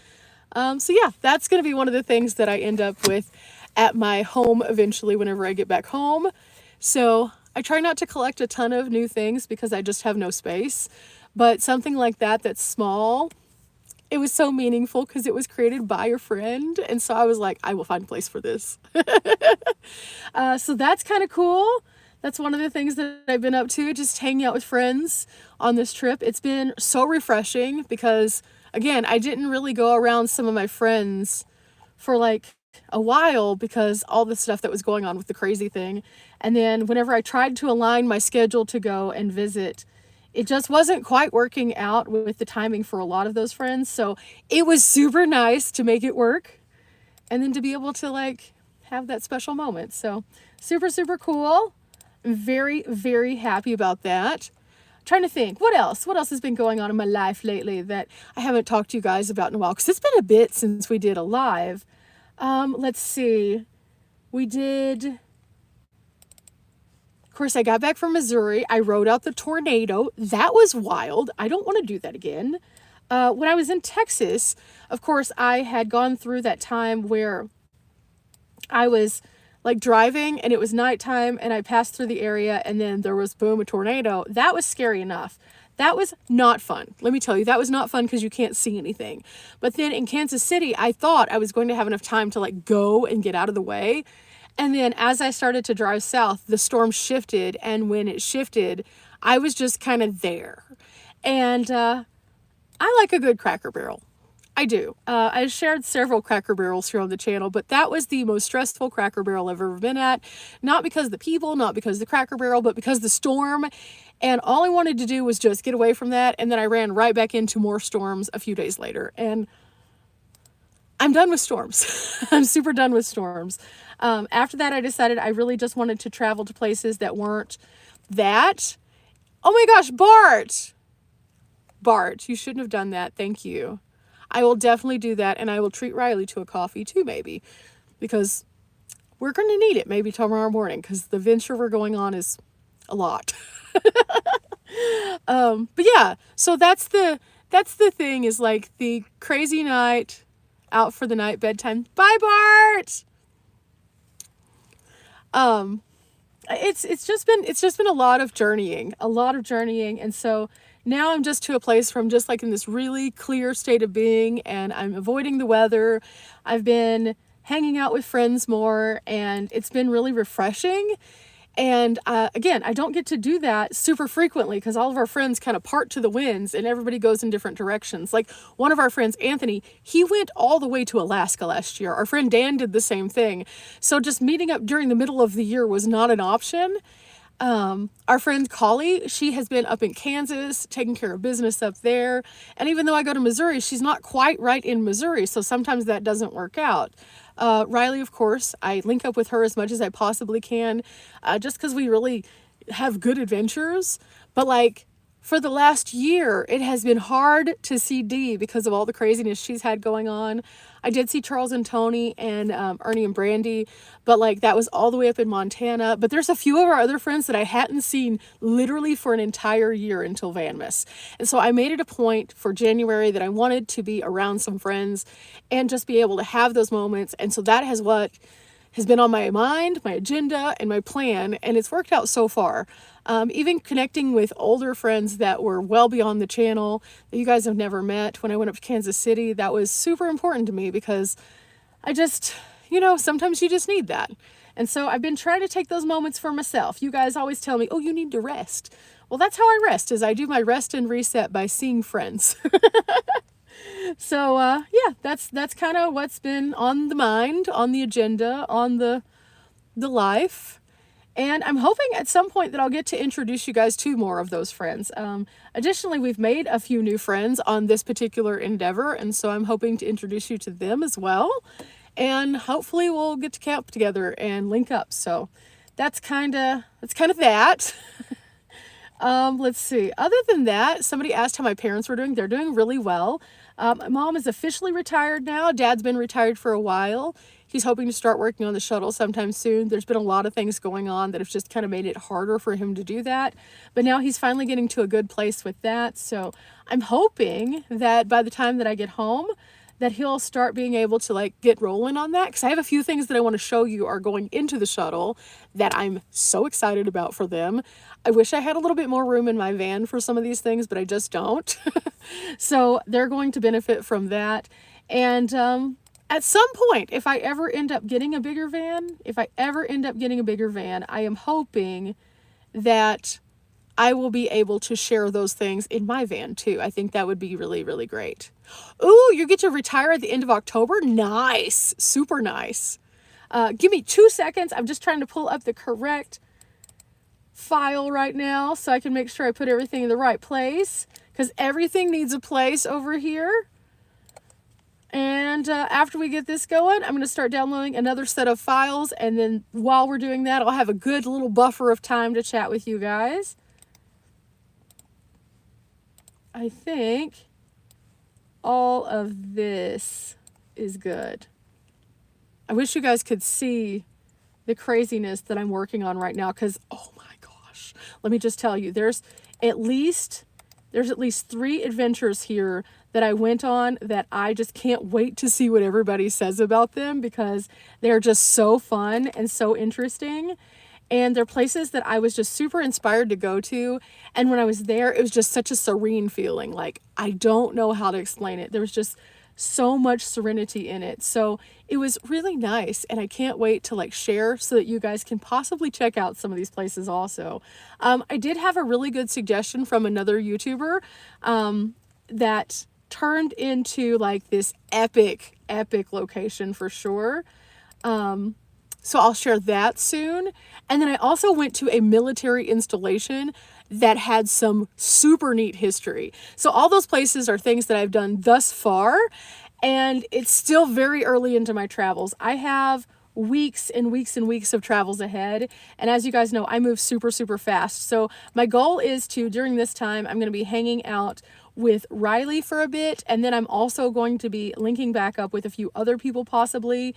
So yeah, that's going to be one of the things that I end up with at my home eventually whenever I get back home. So I try not to collect a ton of new things because I just have no space. But something like that that's small, it was so meaningful because it was created by a friend. And so I was like, I will find a place for this. So that's kind of cool. That's one of the things that I've been up to, just hanging out with friends on this trip. It's been so refreshing because, again, I didn't really go around some of my friends for like a while because all the stuff that was going on with the crazy thing. And then whenever I tried to align my schedule to go and visit, it just wasn't quite working out with the timing for a lot of those friends. So it was super nice to make it work and then to be able to like have that special moment. So super, super cool. I'm very, very happy about that. I'm trying to think, what else has been going on in my life lately that I haven't talked to you guys about in a while? Because it's been a bit since we did a live. Let's see. We did, of course, I got back from Missouri. I rode out the tornado. That was wild. I don't want to do that again. When I was in Texas, of course, I had gone through that time where I was like driving and it was nighttime and I passed through the area and then there was boom, a tornado. That was scary enough. That was not fun. Let me tell you, that was not fun because you can't see anything. But then in Kansas City, I thought I was going to have enough time to like go and get out of the way. And then as I started to drive south, the storm shifted. And when it shifted, I was just kind of there. And I like a good Cracker Barrel. I do. I shared several Cracker Barrels here on the channel, but that was the most stressful Cracker Barrel I've ever been at. Not because of the people, not because of the Cracker Barrel, but because of the storm. And all I wanted to do was just get away from that. And then I ran right back into more storms a few days later. And I'm done with storms. I'm super done with storms. After that, I decided I really just wanted to travel to places that weren't that. Oh my gosh, Bart! Bart, you shouldn't have done that. Thank you. I will definitely do that, and I will treat Riley to a coffee too, maybe, because we're going to need it maybe tomorrow morning, because the venture we're going on is a lot. But yeah, so that's the thing, is like the crazy night, out for the night, bedtime. Bye, Bart! It's just been a lot of journeying, and so now I'm just to a place where I'm just like in this really clear state of being, and I'm avoiding the weather. I've been hanging out with friends more, and it's been really refreshing. And again, I don't get to do that super frequently because all of our friends kind of part to the winds and everybody goes in different directions. Like one of our friends, Anthony, he went all the way to Alaska last year. Our friend Dan did the same thing. So just meeting up during the middle of the year was not an option. Our friend Collie, she has been up in Kansas taking care of business up there. And even though I go to Missouri, she's not quite right in Missouri. So sometimes that doesn't work out. Riley, of course, I link up with her as much as I possibly can, just because we really have good adventures. But like for the last year, it has been hard to see Dee because of all the craziness she's had going on. I did see Charles and Tony and Ernie and Brandy, but like that was all the way up in Montana. But there's a few of our other friends that I hadn't seen literally for an entire year until Vanmas. And so I made it a point for January that I wanted to be around some friends and just be able to have those moments. And so that has what has been on my mind, my agenda, and my plan, and it's worked out so far. Even connecting with older friends that were well beyond the channel, that you guys have never met. When I went up to Kansas City, that was super important to me because I just, sometimes you just need that. And so I've been trying to take those moments for myself. You guys always tell me, oh, you need to rest. Well, that's how I rest, is I do my rest and reset by seeing friends. So, yeah, that's kind of what's been on the mind, on the agenda, on the life. And I'm hoping at some point that I'll get to introduce you guys to more of those friends. Additionally, we've made a few new friends on this particular endeavor, and so I'm hoping to introduce you to them as well. And hopefully we'll get to camp together and link up. So that's kind of that. Let's see. Other than that, somebody asked how my parents were doing. They're doing really well. My mom is officially retired now. Dad's been retired for a while. He's hoping to start working on the shuttle sometime soon. There's been a lot of things going on that have just kind of made it harder for him to do that. But now he's finally getting to a good place with that. So I'm hoping that by the time that I get home, that he'll start being able to like get rolling on that, because I have a few things that I want to show you are going into the shuttle that I'm so excited about for them. I wish I had a little bit more room in my van for some of these things, but I just don't. So they're going to benefit from that. And at some point, if I ever end up getting a bigger van, I am hoping that I will be able to share those things in my van too. I think that would be really, really great. Ooh, you get to retire at the end of October? Nice. Super nice. Give me 2 seconds. I'm just trying to pull up the correct file right now so I can make sure I put everything in the right place, because everything needs a place over here. And after we get this going, I'm going to start downloading another set of files. And then while we're doing that, I'll have a good little buffer of time to chat with you guys. I think all of this is good. I wish you guys could see the craziness that I'm working on right now, because, oh my gosh, let me just tell you, there's at least 3 adventures here that I went on that I just can't wait to see what everybody says about them, because they're just so fun and so interesting. And they're places that I was just super inspired to go to. And when I was there, it was just such a serene feeling. Like, I don't know how to explain it. There was just so much serenity in it. So it was really nice. And I can't wait to like share so that you guys can possibly check out some of these places also. I did have a really good suggestion from another YouTuber that turned into like this epic location for sure. So I'll share that soon. And then I also went to a military installation that had some super neat history. So all those places are things that I've done thus far, and it's still very early into my travels. I have weeks and weeks and weeks of travels ahead. And as you guys know, I move super, super fast. So my goal is to, during this time, I'm going to be hanging out with Riley for a bit, and then I'm also going to be linking back up with a few other people possibly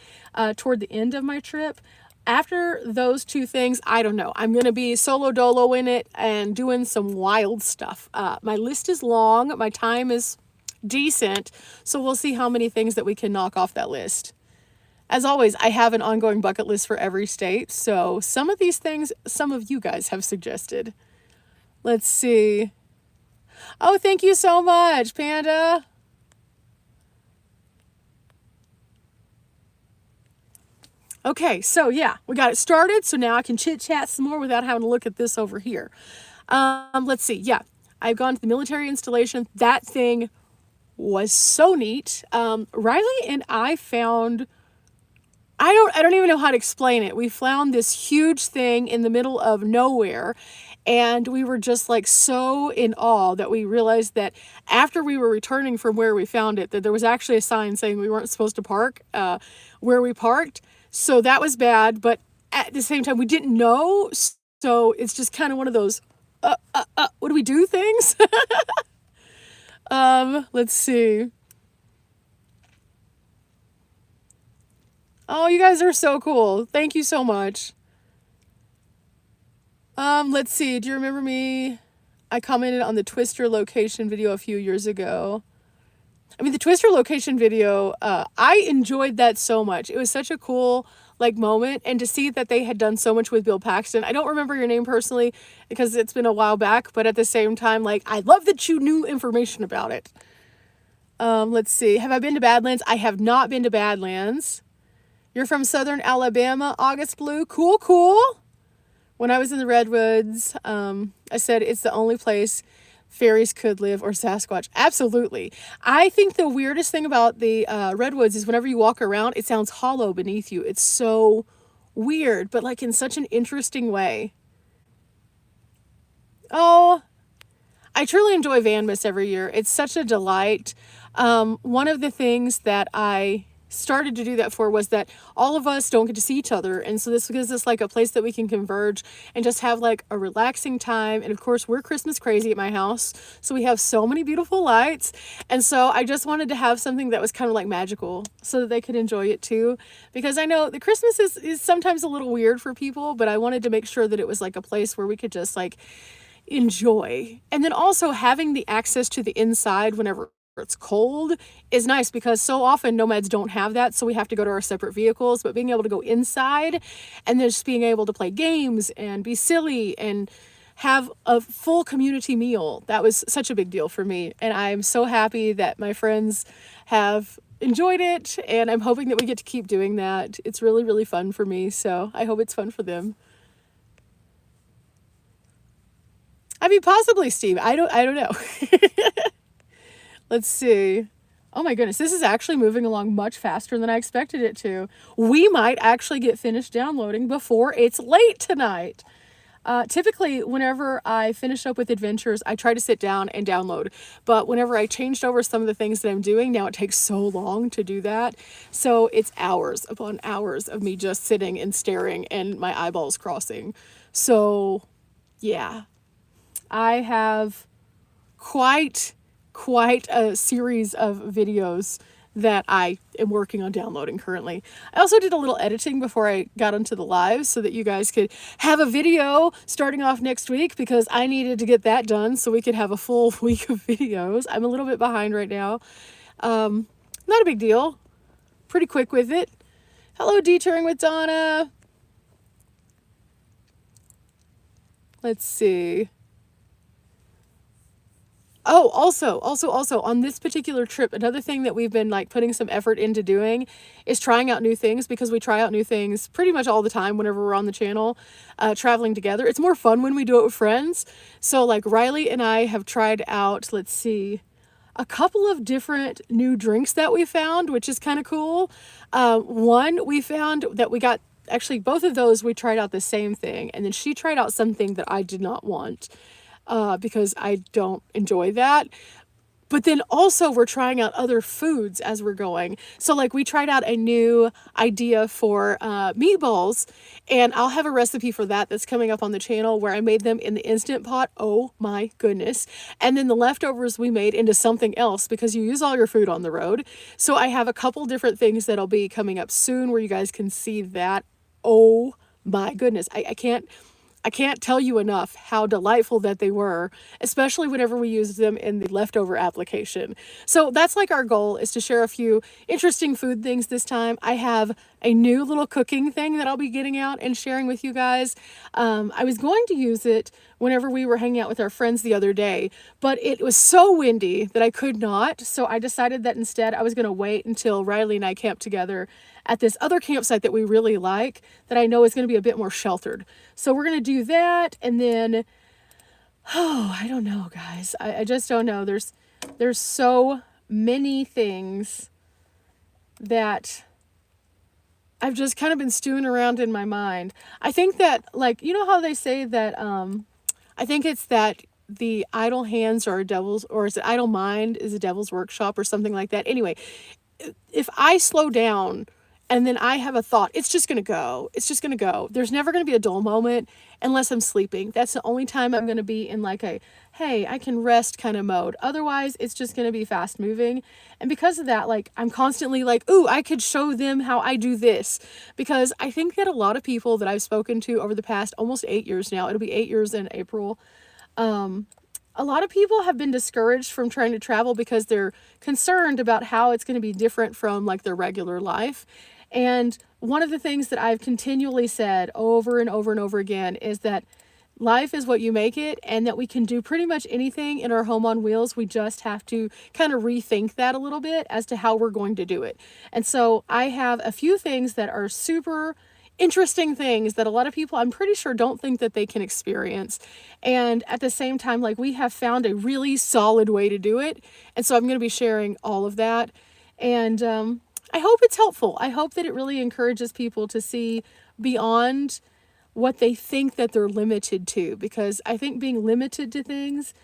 toward the end of my trip. After those 2 things, I don't know. I'm going to be solo dolo in it and doing some wild stuff. My list is long. My time is decent. So we'll see how many things that we can knock off that list. As always, I have an ongoing bucket list for every state. So some of these things, some of you guys have suggested. Let's see. Oh, thank you so much, Panda. Okay, so yeah, we got it started. So now I can chit chat some more without having to look at this over here. Let's see. Yeah, I've gone to the military installation. That thing was so neat. Riley and I found, I don't even know how to explain it. We found this huge thing in the middle of nowhere, and we were just like so in awe that we realized that after we were returning from where we found it, that there was actually a sign saying we weren't supposed to park where we parked. So that was bad, but at the same time, we didn't know. So it's just kind of one of those, what do we do things? Let's see. Oh, you guys are so cool. Thank you so much. Let's see. Do you remember me? I commented on the Twister location video a few years ago. I mean, the Twister location video, I enjoyed that so much. It was such a cool, like, moment. And to see that they had done so much with Bill Paxton. I don't remember your name personally because it's been a while back. But at the same time, like, I love that you knew information about it. Let's see. Have I been to Badlands? I have not been to Badlands. You're from Southern Alabama, August Blue. Cool, cool. When I was in the Redwoods, I said it's the only place fairies could live, or Sasquatch. Absolutely. I think the weirdest thing about the Redwoods is whenever you walk around, it sounds hollow beneath you. It's so weird, but like in such an interesting way. Oh, I truly enjoy Vanmas every year. It's such a delight. One of the things that I started to do that for was that all of us don't get to see each other. And so this gives us like a place that we can converge and just have like a relaxing time. And of course, we're Christmas crazy at my house. So we have so many beautiful lights. And so I just wanted to have something that was kind of like magical so that they could enjoy it too. Because I know the Christmas is sometimes a little weird for people, but I wanted to make sure that it was like a place where we could just like enjoy. And then also having the access to the inside whenever it's cold is nice, because so often nomads don't have that, so we have to go to our separate vehicles. But being able to go inside and then just being able to play games and be silly and have a full community meal, that was such a big deal for me. And I'm so happy that my friends have enjoyed it, and I'm hoping that we get to keep doing that. It's really, really fun for me, so I hope it's fun for them. I mean, possibly, Steve. I don't know. Let's see. Oh my goodness, this is actually moving along much faster than I expected it to. We might actually get finished downloading before it's late tonight. Typically, whenever I finish up with adventures, I try to sit down and download. But whenever I changed over some of the things that I'm doing, now it takes so long to do that. So it's hours upon hours of me just sitting and staring and my eyeballs crossing. So yeah, I have quite a series of videos that I am working on downloading currently. I also did a little editing before I got onto the live so that you guys could have a video starting off next week, because I needed to get that done so we could have a full week of videos. I'm a little bit behind right now. Not a big deal. Pretty quick with it. Hello, Detouring with Donna. Let's see. Oh, also on this particular trip, another thing that we've been like putting some effort into doing is trying out new things, because we try out new things pretty much all the time whenever we're on the channel, traveling together. It's more fun when we do it with friends. So like Riley and I have tried out, let's see, a couple of different new drinks that we found, which is kind of cool. One we found that we got, actually both of those we tried out the same thing, and then she tried out something that I did not want. Because I don't enjoy that. But then also we're trying out other foods as we're going. So like we tried out a new idea for meatballs, and I'll have a recipe for that that's coming up on the channel, where I made them in the Instant Pot. Oh my goodness. And then the leftovers we made into something else, because you use all your food on the road. So I have a couple different things that'll be coming up soon where you guys can see that. Oh my goodness. I can't tell you enough how delightful that they were, especially whenever we used them in the leftover application. So that's like our goal, is to share a few interesting food things this time. I have a new little cooking thing that I'll be getting out and sharing with you guys. I was going to use it whenever we were hanging out with our friends the other day, but it was so windy that I could not. So I decided that instead I was going to wait until Riley and I camped together at this other campsite that we really like, that I know is going to be a bit more sheltered. So we're going to do that. And then, oh, I don't know, guys. I just don't know. There's so many things that I've just kind of been stewing around in my mind. I think that, like, you know how they say that, I think it's that the idle hands are a devil's, or is it idle mind is a devil's workshop or something like that. Anyway, if I slow down and then I have a thought, it's just going to go. It's just going to go. There's never going to be a dull moment unless I'm sleeping. That's the only time I'm going to be in like a, hey, I can rest kind of mode. Otherwise, it's just going to be fast moving. And because of that, like, I'm constantly like, ooh, I could show them how I do this. Because I think that a lot of people that I've spoken to over the past almost 8 years now, it'll be 8 years in April, a lot of people have been discouraged from trying to travel because they're concerned about how it's going to be different from like their regular life. And one of the things that I've continually said over and over and over again is that life is what you make it, and that we can do pretty much anything in our home on wheels. We just have to kind of rethink that a little bit as to how we're going to do it. And so I have a few things that are super interesting things that a lot of people, I'm pretty sure, don't think that they can experience. And at the same time, like, we have found a really solid way to do it. And so I'm going to be sharing all of that. And I hope it's helpful. I hope that it really encourages people to see beyond what they think that they're limited to, because I think being limited to things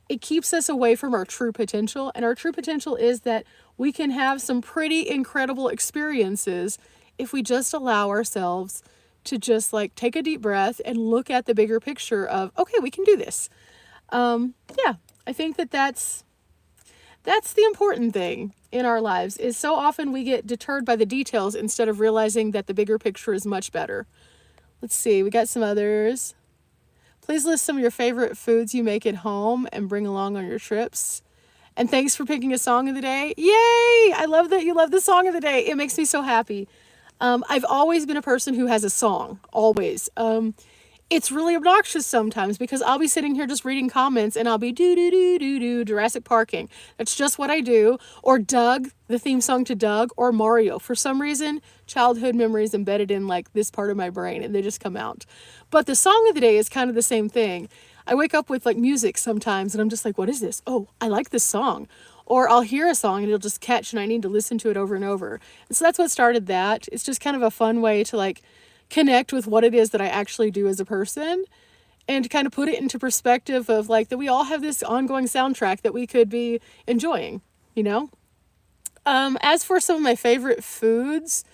it keeps us away from our true potential. And our true potential is that we can have some pretty incredible experiences if we just allow ourselves to just like take a deep breath and look at the bigger picture of, okay, we can do this. Yeah, I think that that's the important thing in our lives, is so often we get deterred by the details instead of realizing that the bigger picture is much better. Let's see, we got some others. Please list some of your favorite foods you make at home and bring along on your trips. And thanks for picking a song of the day. Yay! I love that you love the song of the day. It makes me so happy. I've always been a person who has a song, always. It's really obnoxious sometimes because I'll be sitting here just reading comments and I'll be do Jurassic Parking. That's just what I do. Or Doug, the theme song to Doug, or Mario. For some reason, childhood memories embedded in like this part of my brain and they just come out. But the song of the day is kind of the same thing. I wake up with like music sometimes and I'm just like, what is this? Oh, I like this song. Or I'll hear a song and it'll just catch and I need to listen to it over and over. And so that's what started that. It's just kind of a fun way to like connect with what it is that I actually do as a person and to kind of put it into perspective of like that we all have this ongoing soundtrack that we could be enjoying, you know? As for some of my favorite foods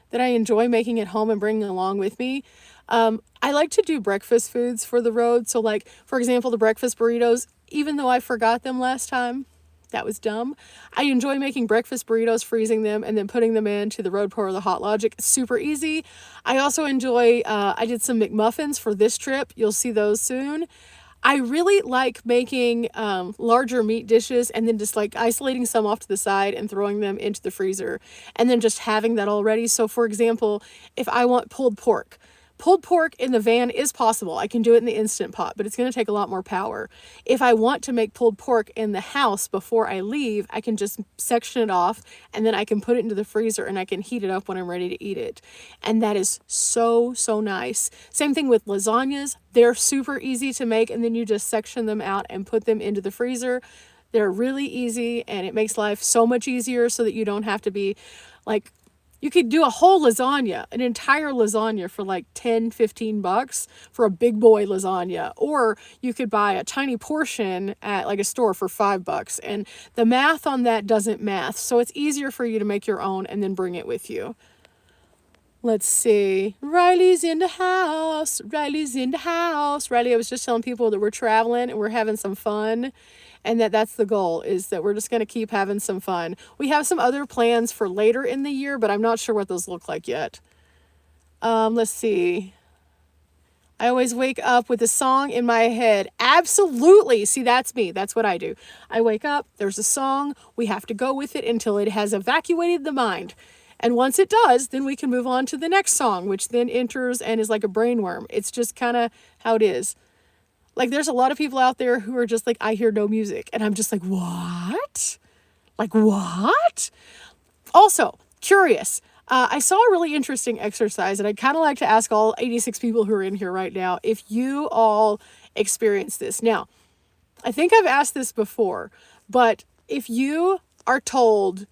that I enjoy making at home and bringing along with me, I like to do breakfast foods for the road. So like, for example, the breakfast burritos, even though I forgot them last time, that was dumb. I enjoy making breakfast burritos, freezing them, and then putting them into the Road Pour or the Hot Logic. It's super easy. I also enjoy, I did some McMuffins for this trip. You'll see those soon. I really like making larger meat dishes and then just like isolating some off to the side and throwing them into the freezer and then just having that all ready. So for example, if I want pulled pork in the van is possible. I can do it in the Instant Pot, but it's going to take a lot more power. If I want to make pulled pork in the house before I leave, I can just section it off and then I can put it into the freezer and I can heat it up when I'm ready to eat it. And that is so, so nice. Same thing with lasagnas. They're super easy to make and then you just section them out and put them into the freezer. They're really easy and it makes life so much easier so that you don't have to be like, you could do a whole lasagna, an entire lasagna for like $10-15 for a big boy lasagna. Or you could buy a tiny portion at like a store for $5. And the math on that doesn't math. So it's easier for you to make your own and then bring it with you. Let's see. Riley's in the house. Riley's in the house. Riley, I was just telling people that we're traveling and we're having some fun. And that's the goal, is that we're just going to keep having some fun. We have some other plans for later in the year, but I'm not sure what those look like yet. Let's see. I always wake up with a song in my head. Absolutely. See, that's me. That's what I do. I wake up, there's a song. We have to go with it until it has evacuated the mind. And once it does, then we can move on to the next song, which then enters and is like a brainworm. It's just kind of how it is. Like, there's a lot of people out there who are just like, I hear no music. And I'm just like, what? Like, what? Also, curious. I saw a really interesting exercise, and I'd kind of like to ask all 86 people who are in here right now if you all experience this. Now, I think I've asked this before, but if you are told,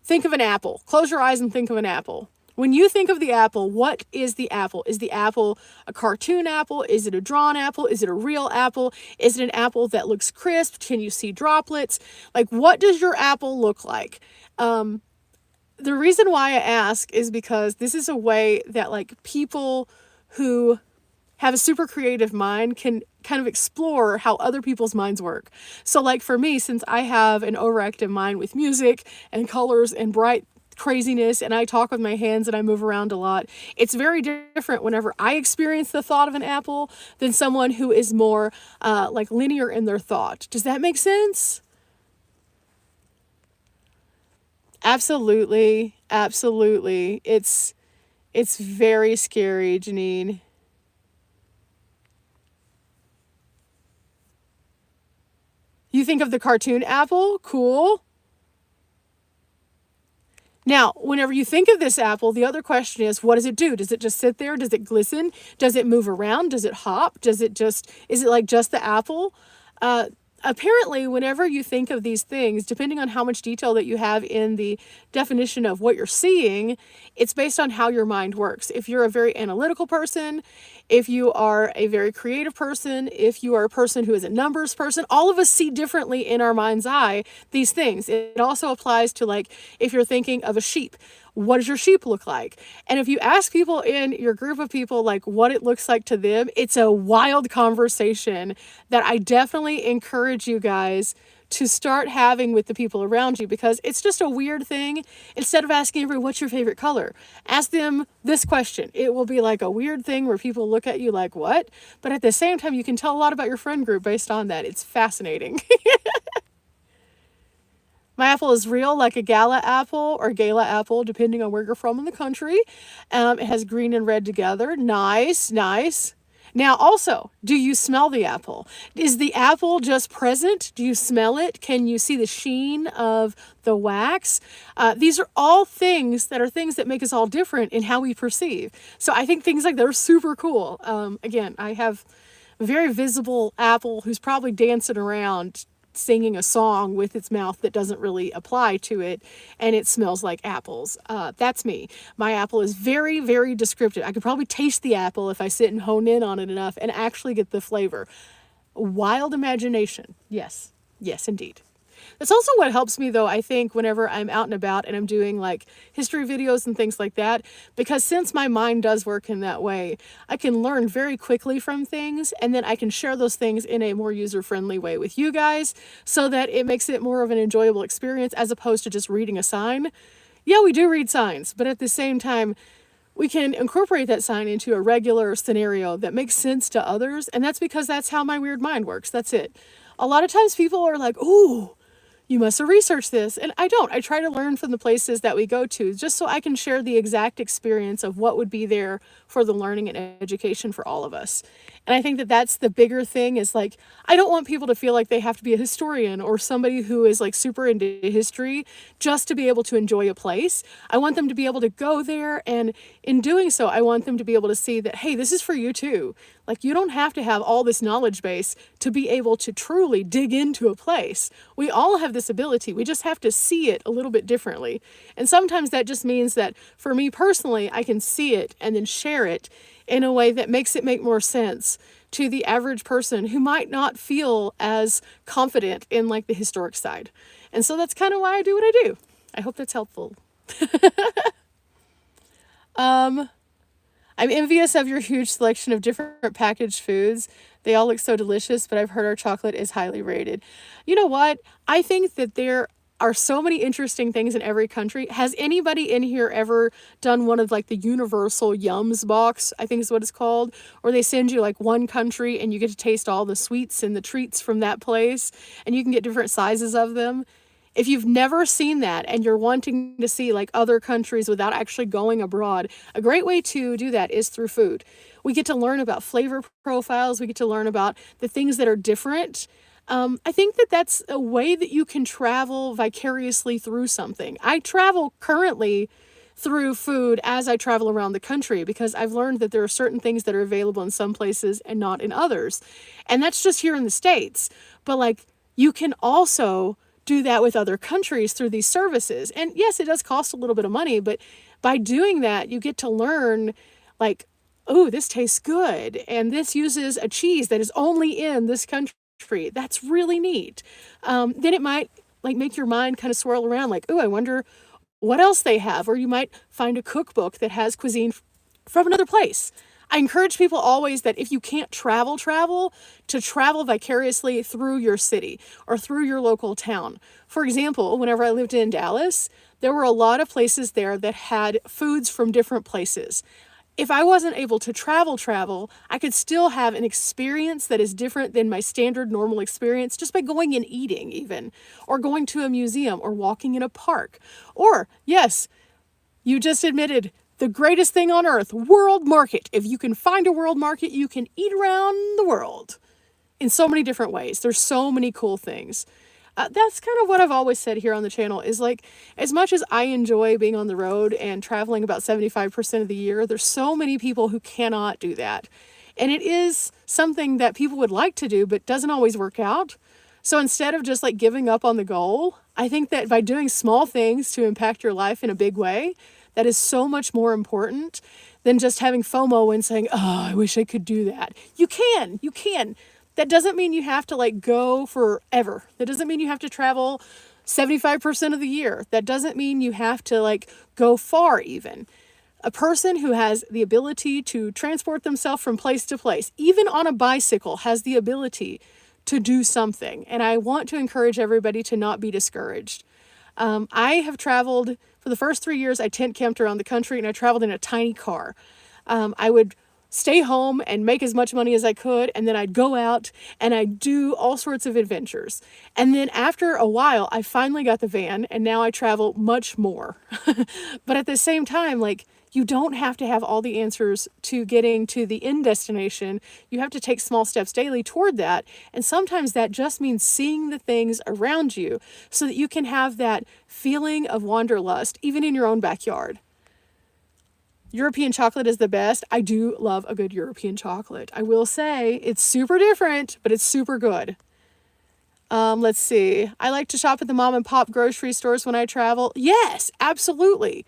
think of an apple. Close your eyes and think of an apple. When you think of the apple, what is the apple? Is the apple a cartoon apple? Is it a drawn apple? Is it a real apple? Is it an apple that looks crisp? Can you see droplets? Like, what does your apple look like? The reason why I ask is because this is a way that like people who have a super creative mind can kind of explore how other people's minds work. So like for me, since I have an overactive mind with music and colors and bright craziness and I talk with my hands and I move around a lot, it's very different whenever I experience the thought of an apple than someone who is more like linear in their thought. Does that make sense? Absolutely. Absolutely. It's very scary, Janine. You think of the cartoon apple? Cool. Now, whenever you think of this apple, the other question is, what does it do? Does it just sit there? Does it glisten? Does it move around? Does it hop? Is it like just the apple? apparently, whenever you think of these things, depending on how much detail that you have in the definition of what you're seeing, it's based on how your mind works. If you're a very analytical person, if you are a very creative person, if you are a person who is a numbers person, all of us see differently in our mind's eye these things. It also applies to, like, if you're thinking of a sheep. What does your sheep look like? And if you ask people in your group of people, like, what it looks like to them, it's a wild conversation that I definitely encourage you guys to start having with the people around you, because it's just a weird thing. Instead of asking everyone, what's your favorite color? Ask them this question. It will be like a weird thing where people look at you like, what? But at the same time, you can tell a lot about your friend group based on that. It's fascinating. My apple is real, like a gala apple or gala apple, depending on where you're from in the country. It has green and red together. Nice, nice. Now, also, do you smell the apple? Is the apple just present? Do you smell it? Can you see the sheen of the wax? These are all things that make us all different in how we perceive. So I think things like that are super cool. Again, I have a very visible apple who's probably dancing around singing a song with its mouth that doesn't really apply to it, and it smells like apples. That's me. My apple is very, very descriptive. I could probably taste the apple if I sit and hone in on it enough and actually get the flavor. Wild imagination. Yes. Yes, indeed. That's also what helps me, though, I think, whenever I'm out and about and I'm doing like history videos and things like that, because since my mind does work in that way, I can learn very quickly from things, and then I can share those things in a more user-friendly way with you guys so that it makes it more of an enjoyable experience as opposed to just reading a sign. Yeah, we do read signs, but at the same time, we can incorporate that sign into a regular scenario that makes sense to others, and that's because that's how my weird mind works. That's it. A lot of times people are like, ooh, you must have researched this. And I don't. I try to learn from the places that we go to just so I can share the exact experience of what would be there for the learning and education for all of us. And I think that that's the bigger thing is like, I don't want people to feel like they have to be a historian or somebody who is like super into history just to be able to enjoy a place. I want them to be able to go there. And in doing so, I want them to be able to see that, hey, this is for you too. Like, you don't have to have all this knowledge base to be able to truly dig into a place. We all have this ability. We just have to see it a little bit differently. And sometimes that just means that for me personally, I can see it and then share it in a way that makes it make more sense to the average person who might not feel as confident in like the historic side. And so that's kind of why I do what I do. I hope that's helpful. I'm envious of your huge selection of different packaged foods. They all look so delicious, but I've heard our chocolate is highly rated. You know what? I think that there are so many interesting things in every country. Has anybody in here ever done one of like the universal yums box, I think is what it's called, or they send you like one country and you get to taste all the sweets and the treats from that place, and you can get different sizes of them? If you've never seen that and you're wanting to see like other countries without actually going abroad, a great way to do that is through food. We get to learn about flavor profiles. We get to learn about the things that are different. I think that that's a way that you can travel vicariously through something. I travel currently through food as I travel around the country because I've learned that there are certain things that are available in some places and not in others. And that's just here in the States. But like, you can also do that with other countries through these services. And yes, it does cost a little bit of money, but by doing that, you get to learn like, oh, this tastes good. And this uses a cheese that is only in this country. That's really neat. Then it might like make your mind kind of swirl around like, oh, I wonder what else they have. Or you might find a cookbook that has cuisine from another place. I encourage people always that if you can't travel, to travel vicariously through your city or through your local town. For example, whenever I lived in Dallas, there were a lot of places there that had foods from different places. If I wasn't able to travel, I could still have an experience that is different than my standard normal experience just by going and eating even, or going to a museum or walking in a park. Or, yes, you just admitted the greatest thing on earth, world market. If you can find a world market, you can eat around the world in so many different ways. There's so many cool things. That's kind of what I've always said here on the channel is like, as much as I enjoy being on the road and traveling about 75% of the year, there's so many people who cannot do that. And it is something that people would like to do, but doesn't always work out. So instead of just like giving up on the goal, I think that by doing small things to impact your life in a big way, that is so much more important than just having FOMO and saying, oh, I wish I could do that. You can. That doesn't mean you have to like go forever. That doesn't mean you have to travel 75% of the year. That doesn't mean you have to like go far even. A person who has the ability to transport themselves from place to place, even on a bicycle, has the ability to do something. And I want to encourage everybody to not be discouraged. I have traveled, for the first 3 years, I tent camped around the country and I traveled in a tiny car. I would stay home and make as much money as I could, and then I'd go out and I'd do all sorts of adventures. And then after a while, I finally got the van, and now I travel much more. But at the same time, like, you don't have to have all the answers to getting to the end destination. You have to take small steps daily toward that. And sometimes that just means seeing the things around you so that you can have that feeling of wanderlust, even in your own backyard. European chocolate is the best. I do love a good European chocolate. I will say it's super different, but it's super good. Let's see. I like to shop at the mom and pop grocery stores when I travel. Yes, absolutely.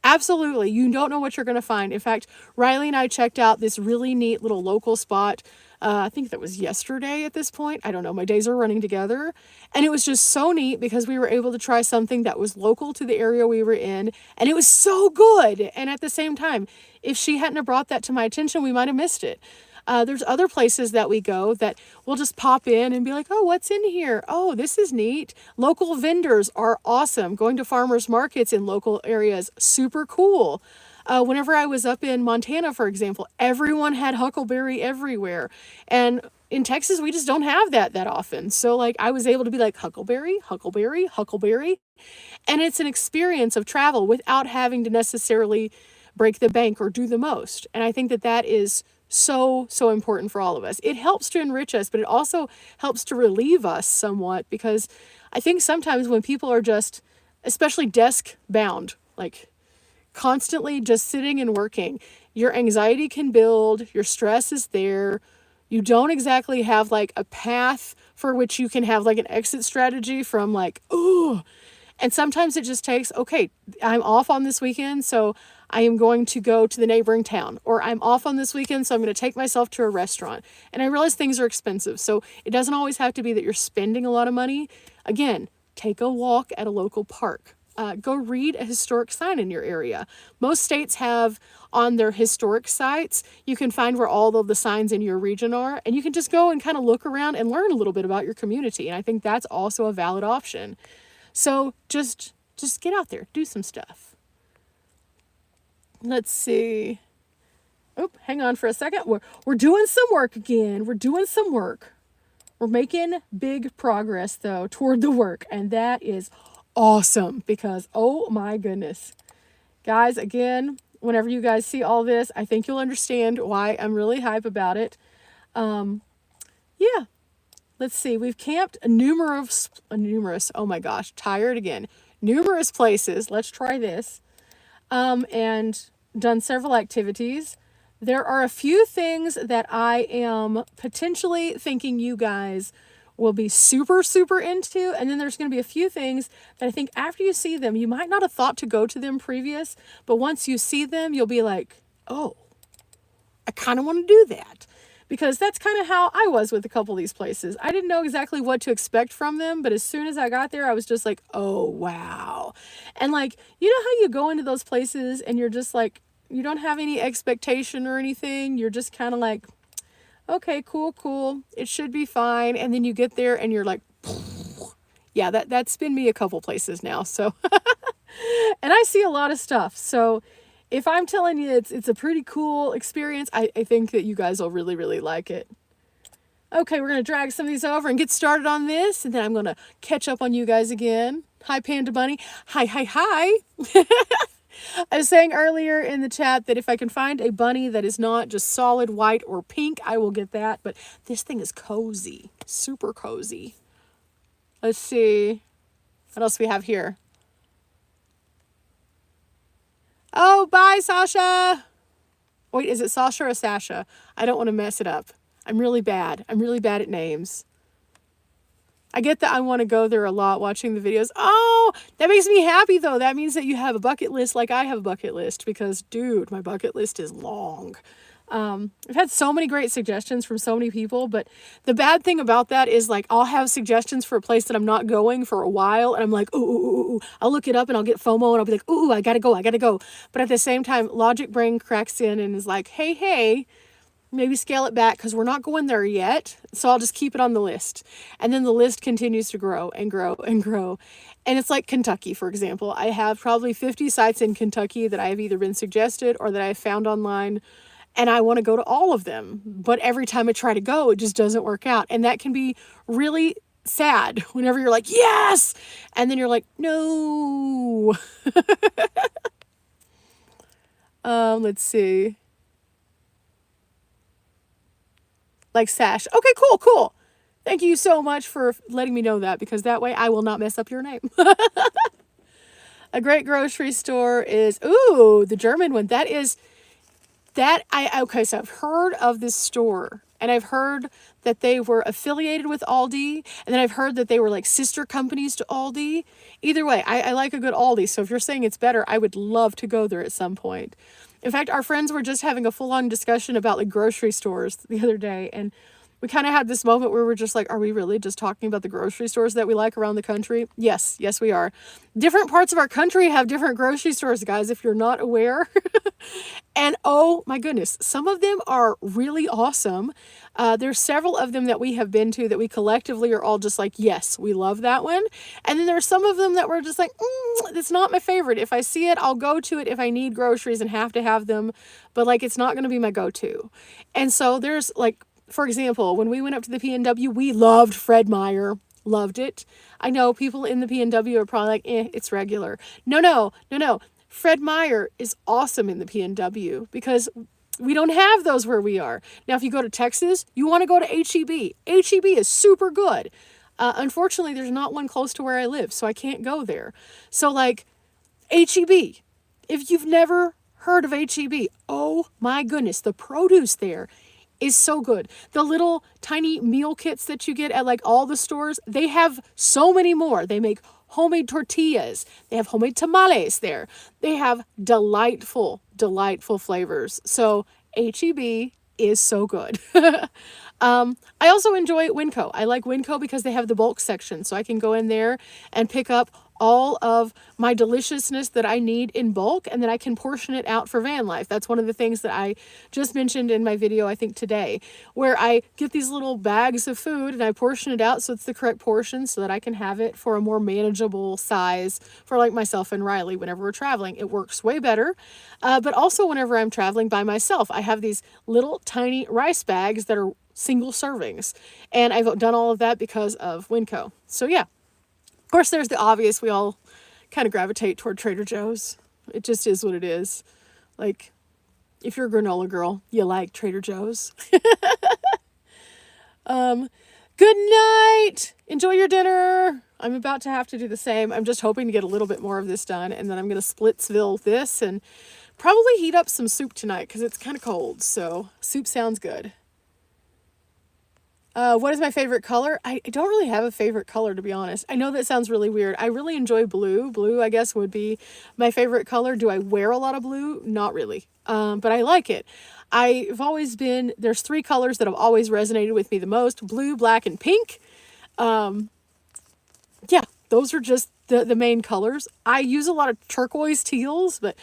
Absolutely. You don't know what you're going to find. In fact, Riley and I checked out this really neat little local spot. I think that was yesterday at this point. I don't know. My days are running together. And it was just so neat because we were able to try something that was local to the area we were in. And it was so good. And at the same time, if she hadn't have brought that to my attention, we might have missed it. There's other places that we go that we'll just pop in and be like, oh, what's in here? Oh, this is neat. Local vendors are awesome. Going to farmers markets in local areas, super cool. Whenever I was up in Montana, for example, everyone had huckleberry everywhere. And in Texas, we just don't have that often. So like I was able to be like huckleberry, huckleberry, huckleberry. And it's an experience of travel without having to necessarily break the bank or do the most. And I think that is so important for all of us. It helps to enrich us, but it also helps to relieve us somewhat, because I think sometimes when people are just, especially desk bound, like constantly just sitting and working, your anxiety can build, your stress is there. You don't exactly have like a path for which you can have like an exit strategy from like, oh, and sometimes it just takes, okay, I'm off on this weekend, so I am going to go to the neighboring town, or I'm off on this weekend, so I'm going to take myself to a restaurant. And I realize things are expensive, so it doesn't always have to be that you're spending a lot of money. Again, take a walk at a local park. Go read a historic sign in your area. Most states have on their historic sites, you can find where all of the signs in your region are, and you can just go and kind of look around and learn a little bit about your community. And I think that's also a valid option. So just get out there, do some stuff. Let's see. Oh, hang on for a second. We're doing some work again. We're doing some work. We're making big progress though toward the work, and that is awesome because oh my goodness. Guys, again, whenever you guys see all this, I think you'll understand why I'm really hype about it. Yeah. Let's see. We've camped numerous, oh my gosh, tired again. Numerous places. Let's try this. And done several activities. There are a few things that I am potentially thinking you guys will be super into. And then there's going to be a few things that I think after you see them, you might not have thought to go to them previous, but once you see them, you'll be like, oh, I kind of want to do that. Because that's kind of how I was with a couple of these places. I didn't know exactly what to expect from them, but as soon as I got there, I was just like, oh, wow. And like, you know how you go into those places and you're just like, you don't have any expectation or anything. You're just kind of like, okay, cool. It should be fine. And then you get there and you're like, yeah, that's been me a couple places now. So, and I see a lot of stuff. So if I'm telling you it's a pretty cool experience, I think that you guys will really like it. Okay, we're going to drag some of these over and get started on this, and then I'm going to catch up on you guys again. Hi, Panda Bunny. Hi. I was saying earlier in the chat that if I can find a bunny that is not just solid white or pink, I will get that. But this thing is cozy, super cozy. Let's see. What else we have here? Oh, bye, Sasha. Wait, is it Sasha or Sasha? I don't want to mess it up. I'm really bad. I'm really bad at names. I get that I want to go there a lot watching the videos. Oh, that makes me happy though. That means that you have a bucket list like I have a bucket list because, dude, my bucket list is long. I've had so many great suggestions from so many people, but the bad thing about that is like I'll have suggestions for a place that I'm not going for a while, and I'm like, ooh. I'll look it up and I'll get FOMO and I'll be like, ooh, I gotta go. But at the same time, logic brain cracks in and is like, hey, maybe scale it back because we're not going there yet. So I'll just keep it on the list. And then the list continues to grow and grow and grow. And it's like Kentucky, for example. I have probably 50 sites in Kentucky that I have either been suggested or that I have found online. And I want to go to all of them. But every time I try to go, it just doesn't work out. And that can be really sad whenever you're like, yes! And then you're like, no. Let's see. Like Sash. Okay, cool. Thank you so much for letting me know that because that way I will not mess up your name. A great grocery store is, ooh, the German one. Okay, so I've heard of this store and I've heard that they were affiliated with Aldi and then I've heard that they were like sister companies to Aldi. Either way, I like a good Aldi. So if you're saying it's better, I would love to go there at some point. In fact, our friends were just having a full-on discussion about like grocery stores the other day, and we kind of had this moment where we're just like, are we really just talking about the grocery stores that we like around the country? Yes, we are. Different parts of our country have different grocery stores, guys, if you're not aware. And oh my goodness, some of them are really awesome. There's several of them that we have been to that we collectively are all just like, yes, we love that one. And then there's some of them that we're just like, it's not my favorite. If I see it, I'll go to it if I need groceries and have to have them. But like, it's not going to be my go-to. And so there's like, for example, when we went up to the P&W, we loved Fred Meyer. Loved it. I know people in the P&W are probably like, it's regular. No. Fred Meyer is awesome in the P&W because we don't have those where we are. Now, if you go to Texas, you want to go to H-E-B. H-E-B is super good. Unfortunately, there's not one close to where I live, so I can't go there. So like H-E-B, if you've never heard of H-E-B, oh my goodness, the produce there is so good. The little tiny meal kits that you get at like all the stores, they have so many more. They make homemade tortillas. They have homemade tamales there. They have delightful flavors. So H-E-B is so good. I also enjoy Winco. I like Winco because they have the bulk section. So I can go in there and pick up all of my deliciousness that I need in bulk, and then I can portion it out for van life. That's one of the things that I just mentioned in my video, I think today, where I get these little bags of food and I portion it out so it's the correct portion so that I can have it for a more manageable size for like myself and Riley whenever we're traveling. It works way better. But also whenever I'm traveling by myself, I have these little tiny rice bags that are single servings. And I've done all of that because of Winco. So yeah. Of course, there's the obvious. We all kind of gravitate toward Trader Joe's. It just is what it is. Like, if you're a granola girl, you like Trader Joe's. Good night. Enjoy your dinner. I'm about to have to do the same. I'm just hoping to get a little bit more of this done. And then I'm going to Splitsville this and probably heat up some soup tonight because it's kind of cold. So soup sounds good. What is my favorite color? I don't really have a favorite color, to be honest. I know that sounds really weird. I really enjoy blue. Blue, I guess, would be my favorite color. Do I wear a lot of blue? Not really. But I like it. There's 3 colors that have always resonated with me the most: blue, black, and pink. Yeah, those are just the main colors. I use a lot of turquoise teals, but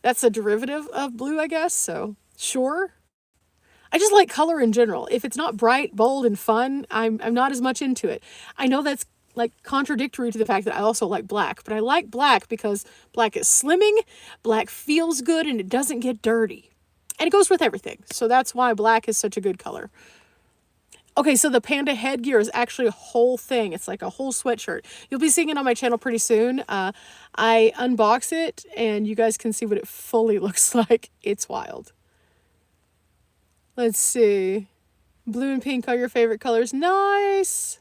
that's a derivative of blue, I guess. So sure. I just like color in general. If it's not bright, bold, and fun, I'm not as much into it. I know that's like contradictory to the fact that I also like black, but I like black because black is slimming, black feels good, and it doesn't get dirty. And it goes with everything. So that's why black is such a good color. Okay, so the panda headgear is actually a whole thing. It's like a whole sweatshirt. You'll be seeing it on my channel pretty soon. I unbox it, and you guys can see what it fully looks like. It's wild. Let's see. Blue and pink are your favorite colors. Nice.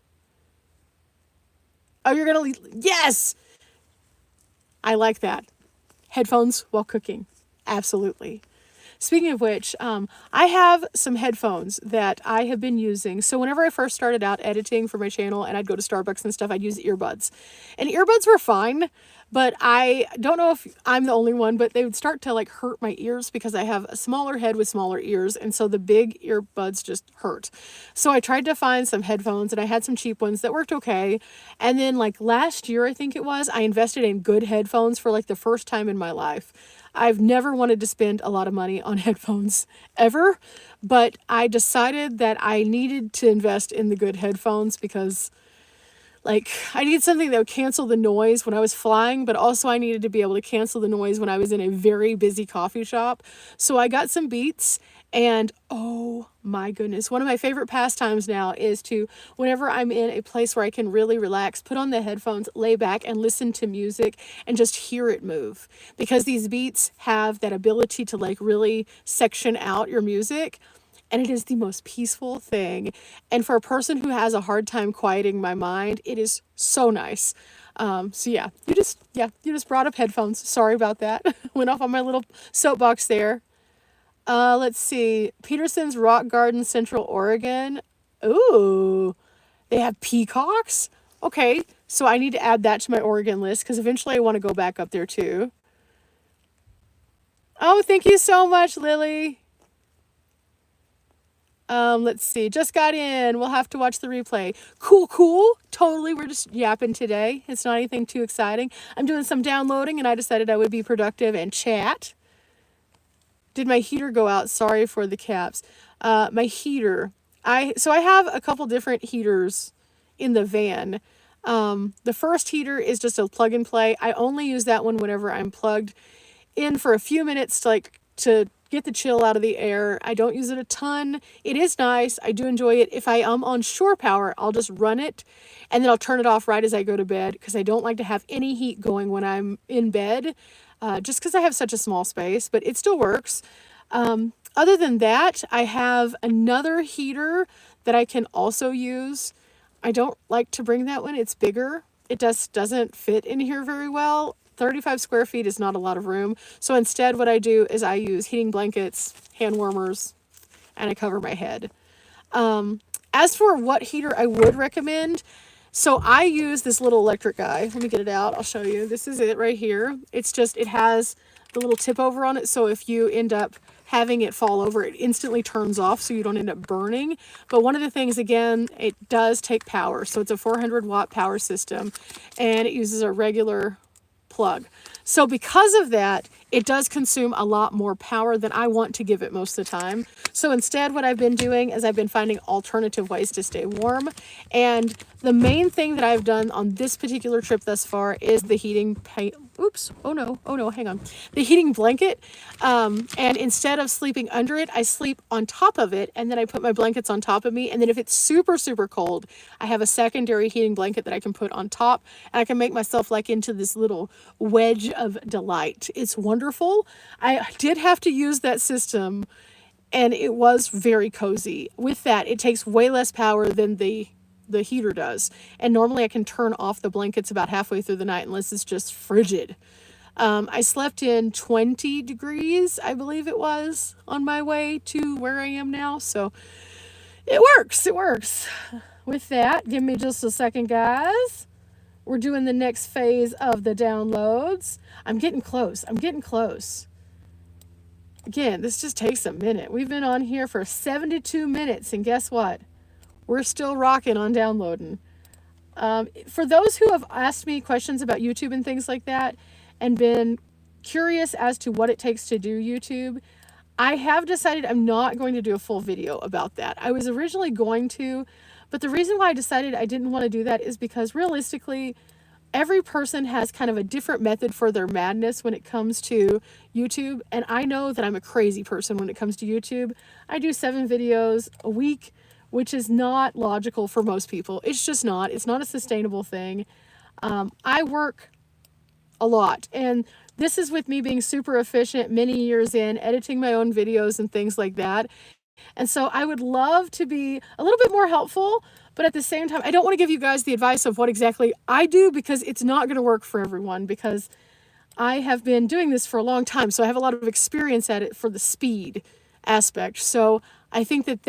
Oh, you're going to... Yes! I like that. Headphones while cooking. Absolutely. Speaking of which, I have some headphones that I have been using. So whenever I first started out editing for my channel and I'd go to Starbucks and stuff, I'd use earbuds. And earbuds were fine, but I don't know if I'm the only one, but they would start to like hurt my ears because I have a smaller head with smaller ears. And so the big earbuds just hurt. So I tried to find some headphones and I had some cheap ones that worked okay. And then like last year, I think it was, I invested in good headphones for like the first time in my life. I've never wanted to spend a lot of money on headphones ever, but I decided that I needed to invest in the good headphones because like I needed something that would cancel the noise when I was flying, but also I needed to be able to cancel the noise when I was in a very busy coffee shop. So I got some Beats. And oh my goodness, one of my favorite pastimes now is to, whenever I'm in a place where I can really relax, put on the headphones, lay back and listen to music and just hear it move. Because these Beats have that ability to like really section out your music. And it is the most peaceful thing. And for a person who has a hard time quieting my mind, it is so nice. So yeah, you just brought up headphones. Sorry about that. Went off on my little soapbox there. Let's see. Peterson's Rock Garden, Central Oregon. Ooh, they have peacocks? Okay, so I need to add that to my Oregon list because eventually I want to go back up there too. Oh, thank you so much, Lily. Let's see. Just got in. We'll have to watch the replay. Cool. Totally. We're just yapping today. It's not anything too exciting. I'm doing some downloading and I decided I would be productive and chat. Did my heater go out? Sorry for the caps. My heater. I have a couple different heaters in the van. The first heater is just a plug and play. I only use that one whenever I'm plugged in for a few minutes to get the chill out of the air. I don't use it a ton. It is nice. I do enjoy it. If I am on shore power, I'll just run it and then I'll turn it off right as I go to bed because I don't like to have any heat going when I'm in bed, just because I have such a small space, but it still works. Other than that, I have another heater that I can also use. I don't like to bring that one. It's bigger. It just doesn't fit in here very well. 35 square feet is not a lot of room. So instead what I do is I use heating blankets, hand warmers, and I cover my head. As for what heater I would recommend, so I use this little electric guy. Let me get it out. I'll show you. This is it right here. It's just, it has the little tip over on it. So if you end up having it fall over, it instantly turns off so you don't end up burning. But one of the things, again, it does take power. So it's a 400 watt power system and it uses a regular plug. So because of that, it does consume a lot more power than I want to give it most of the time. So instead, what I've been doing is I've been finding alternative ways to stay warm. And the main thing that I've done on this particular trip thus far is the heating hang on. The heating blanket. And instead of sleeping under it, I sleep on top of it. And then I put my blankets on top of me. And then if it's super, super cold, I have a secondary heating blanket that I can put on top. And I can make myself like into this little wedge of delight. It's wonderful. I did have to use that system and it was very cozy. With that, it takes way less power than the heater does. And normally I can turn off the blankets about halfway through the night unless it's just frigid. I slept in 20 degrees, I believe it was, on my way to where I am now. So it works. It works. With that, give me just a second, guys. We're doing the next phase of the downloads. I'm getting close. Again, this just takes a minute. We've been on here for 72 minutes, and guess what? We're still rocking on downloading. For those who have asked me questions about YouTube and things like that, and been curious as to what it takes to do YouTube, I have decided I'm not going to do a full video about that. I was originally going to, but the reason why I decided I didn't want to do that is because realistically, every person has kind of a different method for their madness when it comes to YouTube. And I know that I'm a crazy person when it comes to YouTube. I do 7 videos a week, which is not logical for most people. It's just not. It's not a sustainable thing. I work a lot. And this is with me being super efficient many years in, editing my own videos and things like that. And so I would love to be a little bit more helpful, but at the same time, I don't want to give you guys the advice of what exactly I do because it's not going to work for everyone, because I have been doing this for a long time, so I have a lot of experience at it for the speed aspect. So I think that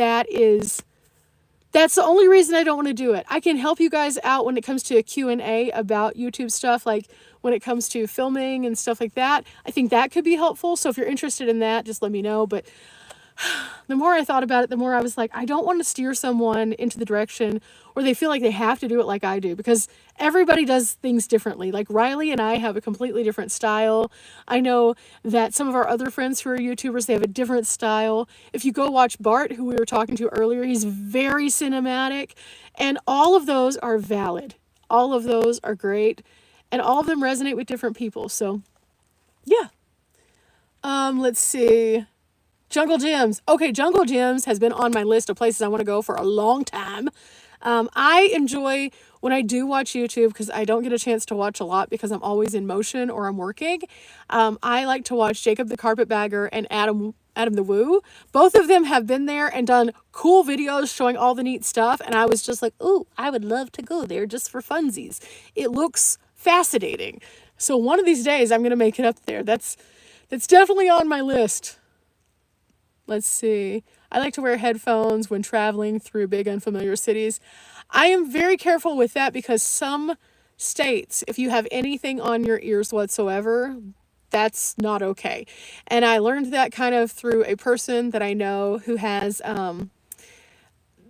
that's the only reason I don't want to do it. I can help you guys out when it comes to a Q&A about YouTube stuff, like when it comes to filming and stuff like that. I think that could be helpful. So if you're interested in that, just let me know. But the more I thought about it, the more I was like, I don't want to steer someone into the direction where they feel like they have to do it like I do, because everybody does things differently. Like Riley and I have a completely different style. I know that some of our other friends who are YouTubers, they have a different style. If you go watch Bart, who we were talking to earlier, he's very cinematic, and all of those are valid. All of those are great, and all of them resonate with different people. So, yeah. Let's see. Jungle Gyms. Okay, Jungle Gyms has been on my list of places I want to go for a long time. I enjoy when I do watch YouTube, because I don't get a chance to watch a lot because I'm always in motion or I'm working. I like to watch Jacob the Carpetbagger and Adam the Woo. Both of them have been there and done cool videos showing all the neat stuff, and I was just like, ooh, I would love to go there just for funsies. It looks fascinating. So one of these days I'm going to make it up there. That's definitely on my list. Let's see. I like to wear headphones when traveling through big unfamiliar cities. I am very careful with that because some states, if you have anything on your ears whatsoever, that's not okay. And I learned that kind of through a person that I know who has,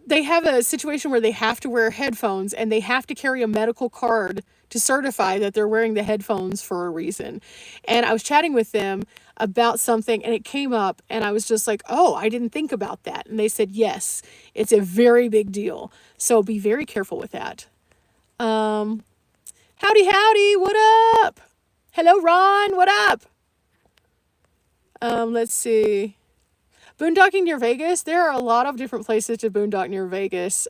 they have a situation where they have to wear headphones and they have to carry a medical card to certify that they're wearing the headphones for a reason. And I was chatting with them about something and it came up and I was just like, oh, I didn't think about that. And they said, yes, it's a very big deal. So be very careful with that. Howdy, what up? Hello, Ron, what up? Let's see. Boondocking near Vegas. There are a lot of different places to boondock near Vegas.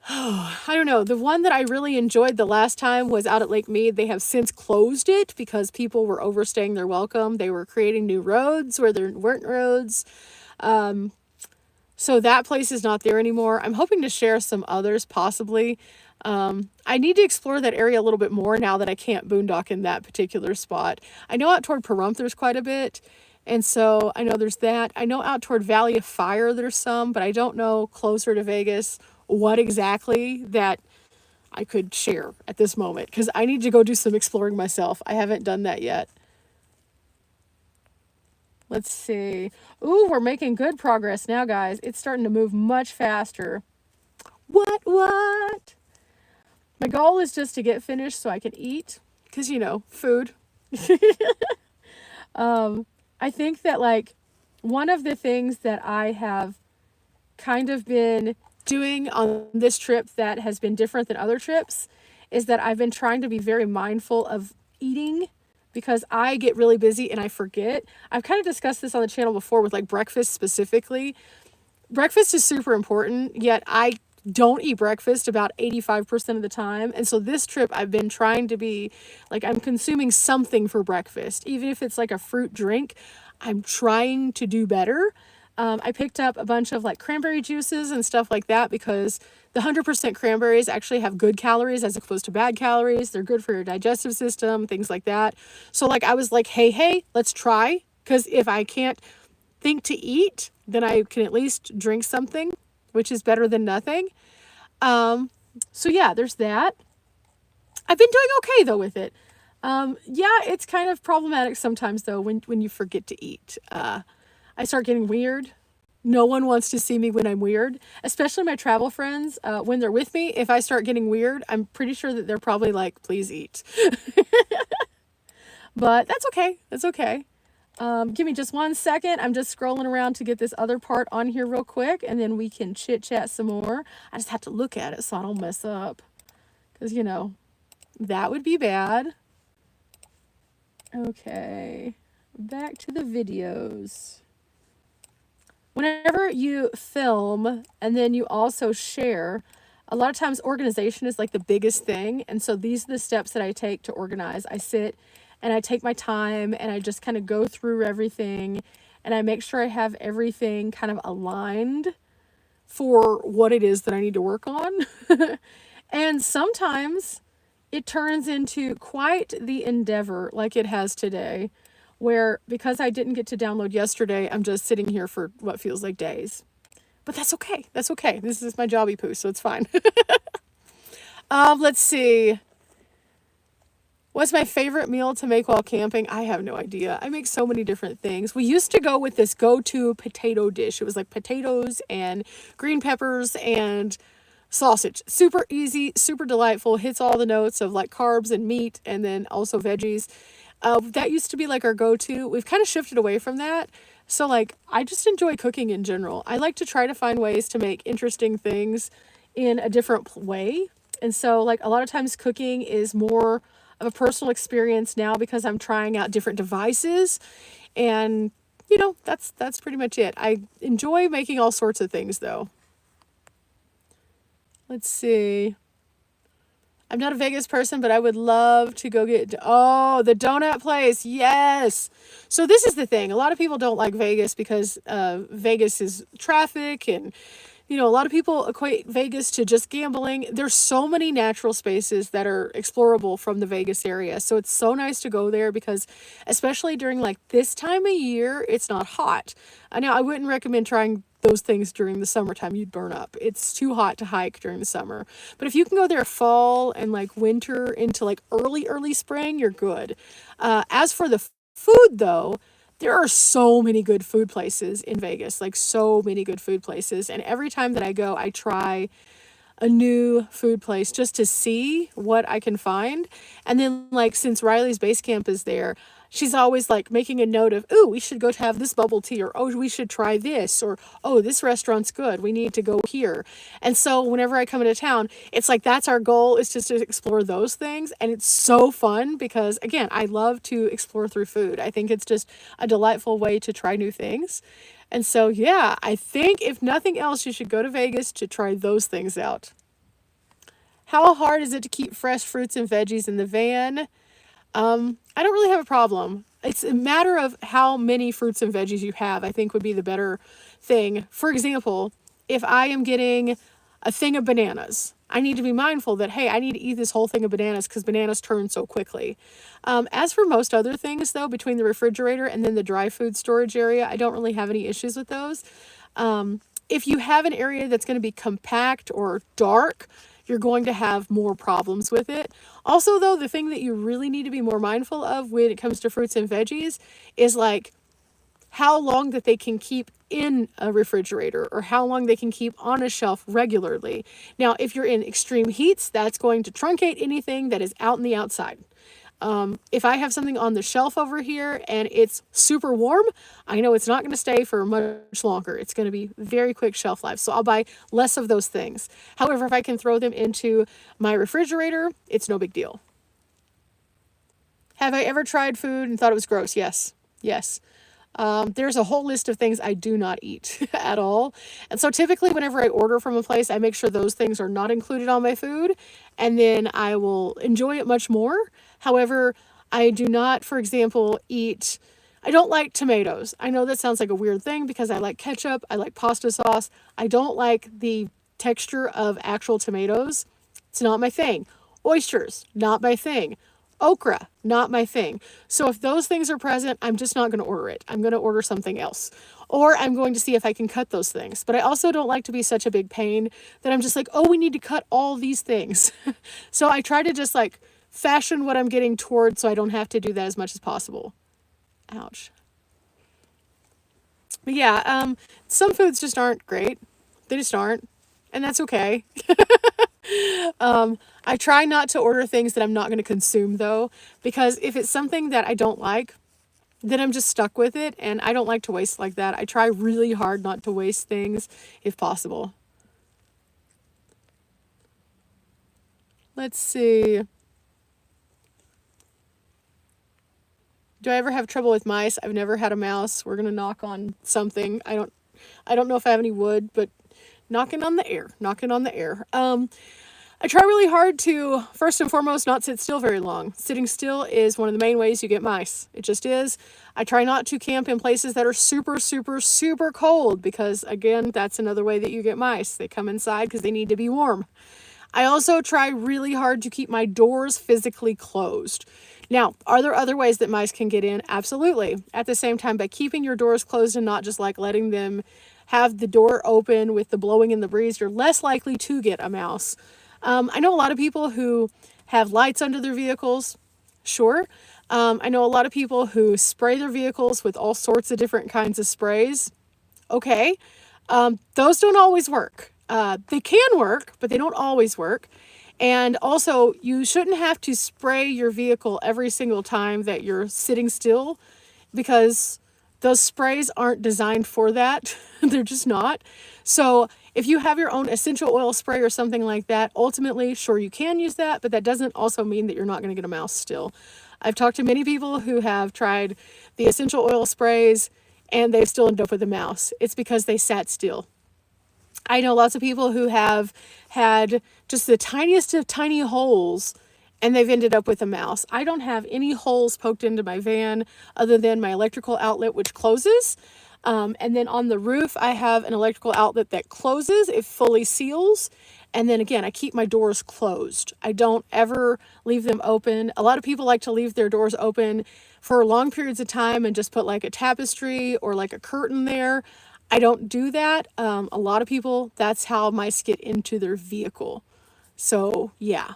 I don't know. The one that I really enjoyed the last time was out at Lake Mead. They have since closed it because people were overstaying their welcome. They were creating new roads where there weren't roads. So that place is not there anymore. I'm hoping to share some others possibly. I need to explore that area a little bit more now that I can't boondock in that particular spot. I know out toward Pahrump there's quite a bit. And so I know there's that. I know out toward Valley of Fire there's some, but I don't know closer to Vegas what exactly that I could share at this moment, because I need to go do some exploring myself. I haven't done that yet. Let's see. Ooh, we're making good progress now, guys. It's starting to move much faster. What? My goal is just to get finished so I can eat, because, you know, food. I think that, like, one of the things that I have kind of been doing on this trip that has been different than other trips is that I've been trying to be very mindful of eating, because I get really busy and I forget. I've kind of discussed this on the channel before with, like, breakfast specifically. Breakfast is super important, yet I don't eat breakfast about 85% of the time. And so this trip I've been trying to be like, I'm consuming something for breakfast, even if it's like a fruit drink. I'm trying to do better. I picked up a bunch of like cranberry juices and stuff like that, because the 100% cranberries actually have good calories as opposed to bad calories. They're good for your digestive system, things like that. So like I was like, hey, let's try, because if I can't think to eat, then I can at least drink something, which is better than nothing. So yeah, there's that. I've been doing okay though with it. Yeah, it's kind of problematic sometimes though when you forget to eat. I start getting weird. No one wants to see me when I'm weird, especially my travel friends. When they're with me, if I start getting weird, I'm pretty sure that they're probably like, please eat. But that's okay. That's okay. Give me just 1 second. I'm just scrolling around to get this other part on here real quick, and then we can chit chat some more. I just have to look at it so I don't mess up, because, you know, that would be bad. Okay, back to the videos. Whenever you film and then you also share, a lot of times organization is like the biggest thing. And so these are the steps that I take to organize. I sit and I take my time and I just kind of go through everything and I make sure I have everything kind of aligned for what it is that I need to work on. And sometimes it turns into quite the endeavor like it has today, where because I didn't get to download yesterday, I'm just sitting here for what feels like days. But that's okay. That's okay. This is my jobby poo, so it's fine. Let's see. What's my favorite meal to make while camping? I have no idea. I make so many different things. We used to go with this go-to potato dish. It was like potatoes and green peppers and sausage. Super easy, super delightful, hits all the notes of like carbs and meat and then also veggies. That used to be like our go-to. We've kind of shifted away from that. So like, I just enjoy cooking in general. I like to try to find ways to make interesting things in a different way. And so like a lot of times cooking is more of a personal experience now because I'm trying out different devices, and you know, that's pretty much it. I enjoy making all sorts of things though. Let's see. I'm not a Vegas person, but I would love to go get, oh, the donut place. Yes. So this is the thing. A lot of people don't like Vegas because Vegas is traffic, and you know, a lot of people equate Vegas to just gambling. There's so many natural spaces that are explorable from the Vegas area. So it's so nice to go there because especially during like this time of year, it's not hot. Now, I wouldn't recommend trying those things during the summertime. You'd burn up. It's too hot to hike during the summer. But if you can go there fall and like winter into like early spring, you're good. As for the food though, there are so many good food places in Vegas, like so many good food places. And every time that I go, I try a new food place just to see what I can find. And then like, since Riley's base camp is there, she's always like making a note of, oh, we should go to have this bubble tea, or oh, we should try this, or oh, this restaurant's good, we need to go here. And so whenever I come into town, it's like that's our goal, is just to explore those things. And it's so fun because again, I love to explore through food. I think it's just a delightful way to try new things. And so yeah, I think if nothing else, you should go to Vegas to try those things out. How hard is it to keep fresh fruits and veggies in the van? I don't really have a problem. It's a matter of how many fruits and veggies you have, I think would be the better thing. For example, if I am getting a thing of bananas, I need to be mindful that, hey, I need to eat this whole thing of bananas because bananas turn so quickly. As for most other things, though, between the refrigerator and then the dry food storage area, I don't really have any issues with those. If you have an area that's going to be compact or dark, you're going to have more problems with it. Also, though, the thing that you really need to be more mindful of when it comes to fruits and veggies is like how long that they can keep in a refrigerator or how long they can keep on a shelf regularly. Now, if you're in extreme heats, that's going to truncate anything that is out in the outside. If I have something on the shelf over here and it's super warm, I know it's not going to stay for much longer. It's going to be very quick shelf life. So I'll buy less of those things. However, if I can throw them into my refrigerator, it's no big deal. Have I ever tried food and thought it was gross? Yes. Yes. There's a whole list of things I do not eat at all. And so typically whenever I order from a place, I make sure those things are not included on my food, and then I will enjoy it much more. However, I do not, for example, I don't like tomatoes. I know that sounds like a weird thing because I like ketchup, I like pasta sauce. I don't like the texture of actual tomatoes. It's not my thing. Oysters, not my thing. Okra, not my thing. So if those things are present, I'm just not going to order it. I'm going to order something else. Or I'm going to see if I can cut those things. But I also don't like to be such a big pain that I'm just like, oh, we need to cut all these things. So I try to just like fashion what I'm getting toward so I don't have to do that as much as possible. Ouch. But yeah, some foods just aren't great. They just aren't. And that's okay. I try not to order things that I'm not going to consume though, because if it's something that I don't like, then I'm just stuck with it, and I don't like to waste like that. I try really hard not to waste things if possible. Let's see. Do I ever have trouble with mice? I've never had a mouse. We're going to knock on something. I don't know if I have any wood, but knocking on the air. I try really hard to, first and foremost, not sit still very long. Sitting still is one of the main ways you get mice. It just is. I try not to camp in places that are super, super, super cold because, again, that's another way that you get mice. They come inside because they need to be warm. I also try really hard to keep my doors physically closed. Now, are there other ways that mice can get in? Absolutely. At the same time, by keeping your doors closed and not just like letting them have the door open with the blowing in the breeze, you're less likely to get a mouse. I know a lot of people who have lights under their vehicles. Sure. I know a lot of people who spray their vehicles with all sorts of different kinds of sprays. Okay. Those don't always work. They can work, but they don't always work. And also, you shouldn't have to spray your vehicle every single time that you're sitting still, because those sprays aren't designed for that. They're just not. So if you have your own essential oil spray or something like that, ultimately, sure, you can use that, but that doesn't also mean that you're not going to get a mouse still. I've talked to many people who have tried the essential oil sprays and they've still ended up with a mouse. It's because they sat still. I know lots of people who have had just the tiniest of tiny holes and they've ended up with a mouse. I don't have any holes poked into my van other than my electrical outlet, which closes. And then on the roof, I have an electrical outlet that closes. It fully seals. And then again, I keep my doors closed. I don't ever leave them open. A lot of people like to leave their doors open for long periods of time and just put like a tapestry or like a curtain there. I don't do that. A lot of people, that's how mice get into their vehicle. So yeah,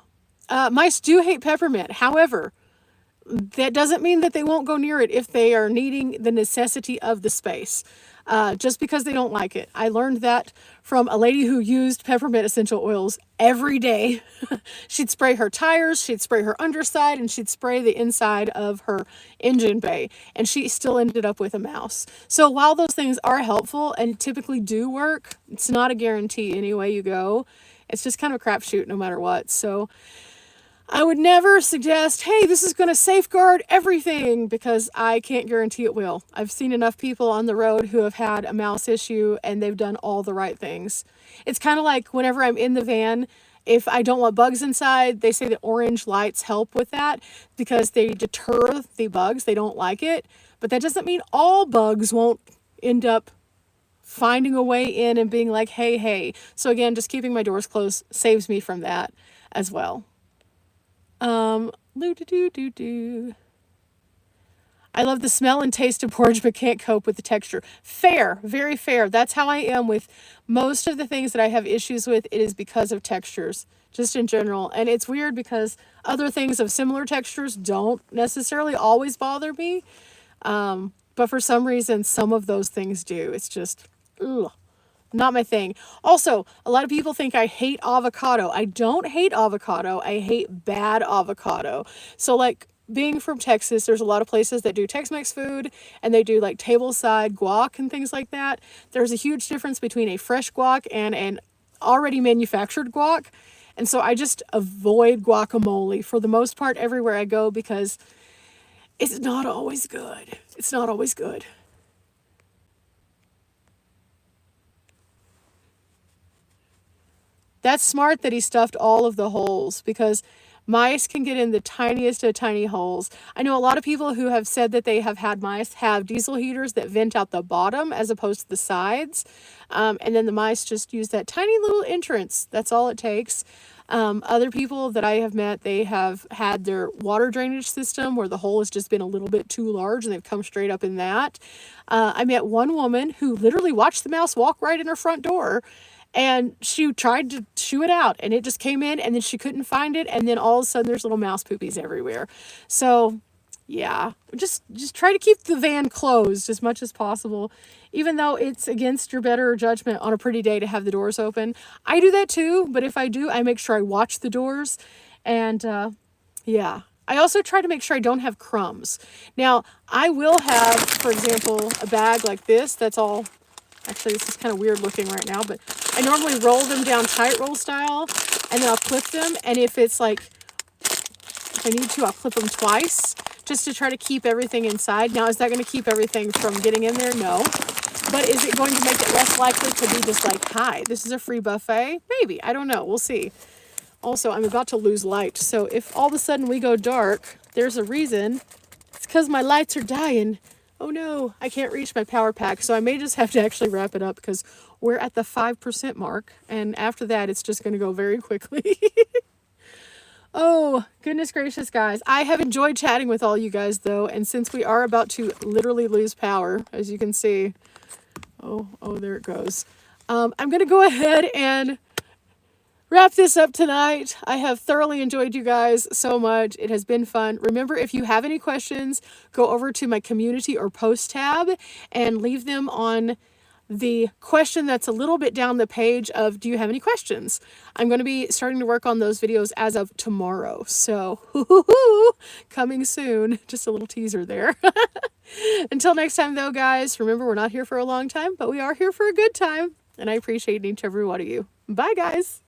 mice do hate peppermint. However, that doesn't mean that they won't go near it if they are needing the necessity of the space. Just because they don't like it. I learned that from a lady who used peppermint essential oils every day. She'd spray her tires, she'd spray her underside, and she'd spray the inside of her engine bay. And she still ended up with a mouse. So while those things are helpful and typically do work, it's not a guarantee any way you go. It's just kind of a crapshoot no matter what. So I would never suggest, hey, this is going to safeguard everything, because I can't guarantee it will. I've seen enough people on the road who have had a mouse issue and they've done all the right things. It's kind of like whenever I'm in the van, if I don't want bugs inside, they say that orange lights help with that because they deter the bugs. They don't like it. But that doesn't mean all bugs won't end up finding a way in and being like, hey, hey. So again, just keeping my doors closed saves me from that as well. I love the smell and taste of porridge, but can't cope with the texture. Fair, very fair. That's how I am with most of the things that I have issues with. It is because of textures, just in general. And it's weird because other things of similar textures don't necessarily always bother me. But for some reason, some of those things do. It's just, ugh. Not my thing. Also, a lot of people think I hate avocado. I don't hate avocado. I hate bad avocado. So like being from Texas, there's a lot of places that do Tex-Mex food and they do like tableside guac and things like that. There's a huge difference between a fresh guac and an already manufactured guac. And so I just avoid guacamole for the most part everywhere I go because it's not always good. It's not always good. That's smart that he stuffed all of the holes because mice can get in the tiniest of tiny holes. I know a lot of people who have said that they have had mice have diesel heaters that vent out the bottom as opposed to the sides. And then the mice just use that tiny little entrance. That's all it takes. Other people that I have met, they have had their water drainage system where the hole has just been a little bit too large and they've come straight up in that. I met one woman who literally watched the mouse walk right in her front door. And she tried to shoo it out and it just came in and then she couldn't find it. And then all of a sudden there's little mouse poopies everywhere. So yeah, just try to keep the van closed as much as possible, even though it's against your better judgment on a pretty day to have the doors open. I do that too, but if I do, I make sure I watch the doors. And yeah, I also try to make sure I don't have crumbs. Now, I will have, for example, a bag like this that's all... Actually, this is kind of weird looking right now, but I normally roll them down tight roll style, and then I'll clip them. And if it's like, if I need to, I'll clip them twice just to try to keep everything inside. Now, is that going to keep everything from getting in there? No. But is it going to make it less likely to be just like, hi, this is a free buffet? Maybe. I don't know. We'll see. Also, I'm about to lose light. So if all of a sudden we go dark, there's a reason. It's because my lights are dying. Oh no, I can't reach my power pack, so I may just have to actually wrap it up because we're at the 5% mark, and after that, it's just going to go very quickly. Oh, goodness gracious, guys. I have enjoyed chatting with all you guys, though, and since we are about to literally lose power, as you can see, oh, there it goes. I'm going to go ahead and wrap this up tonight. I have thoroughly enjoyed you guys so much. It has been fun. Remember, if you have any questions, go over to my community or post tab and leave them on the question that's a little bit down the page of, do you have any questions? I'm going to be starting to work on those videos as of tomorrow. So, coming soon. Just a little teaser there. Until next time, though, guys, remember, we're not here for a long time, but we are here for a good time. And I appreciate each and every one of you. Bye, guys.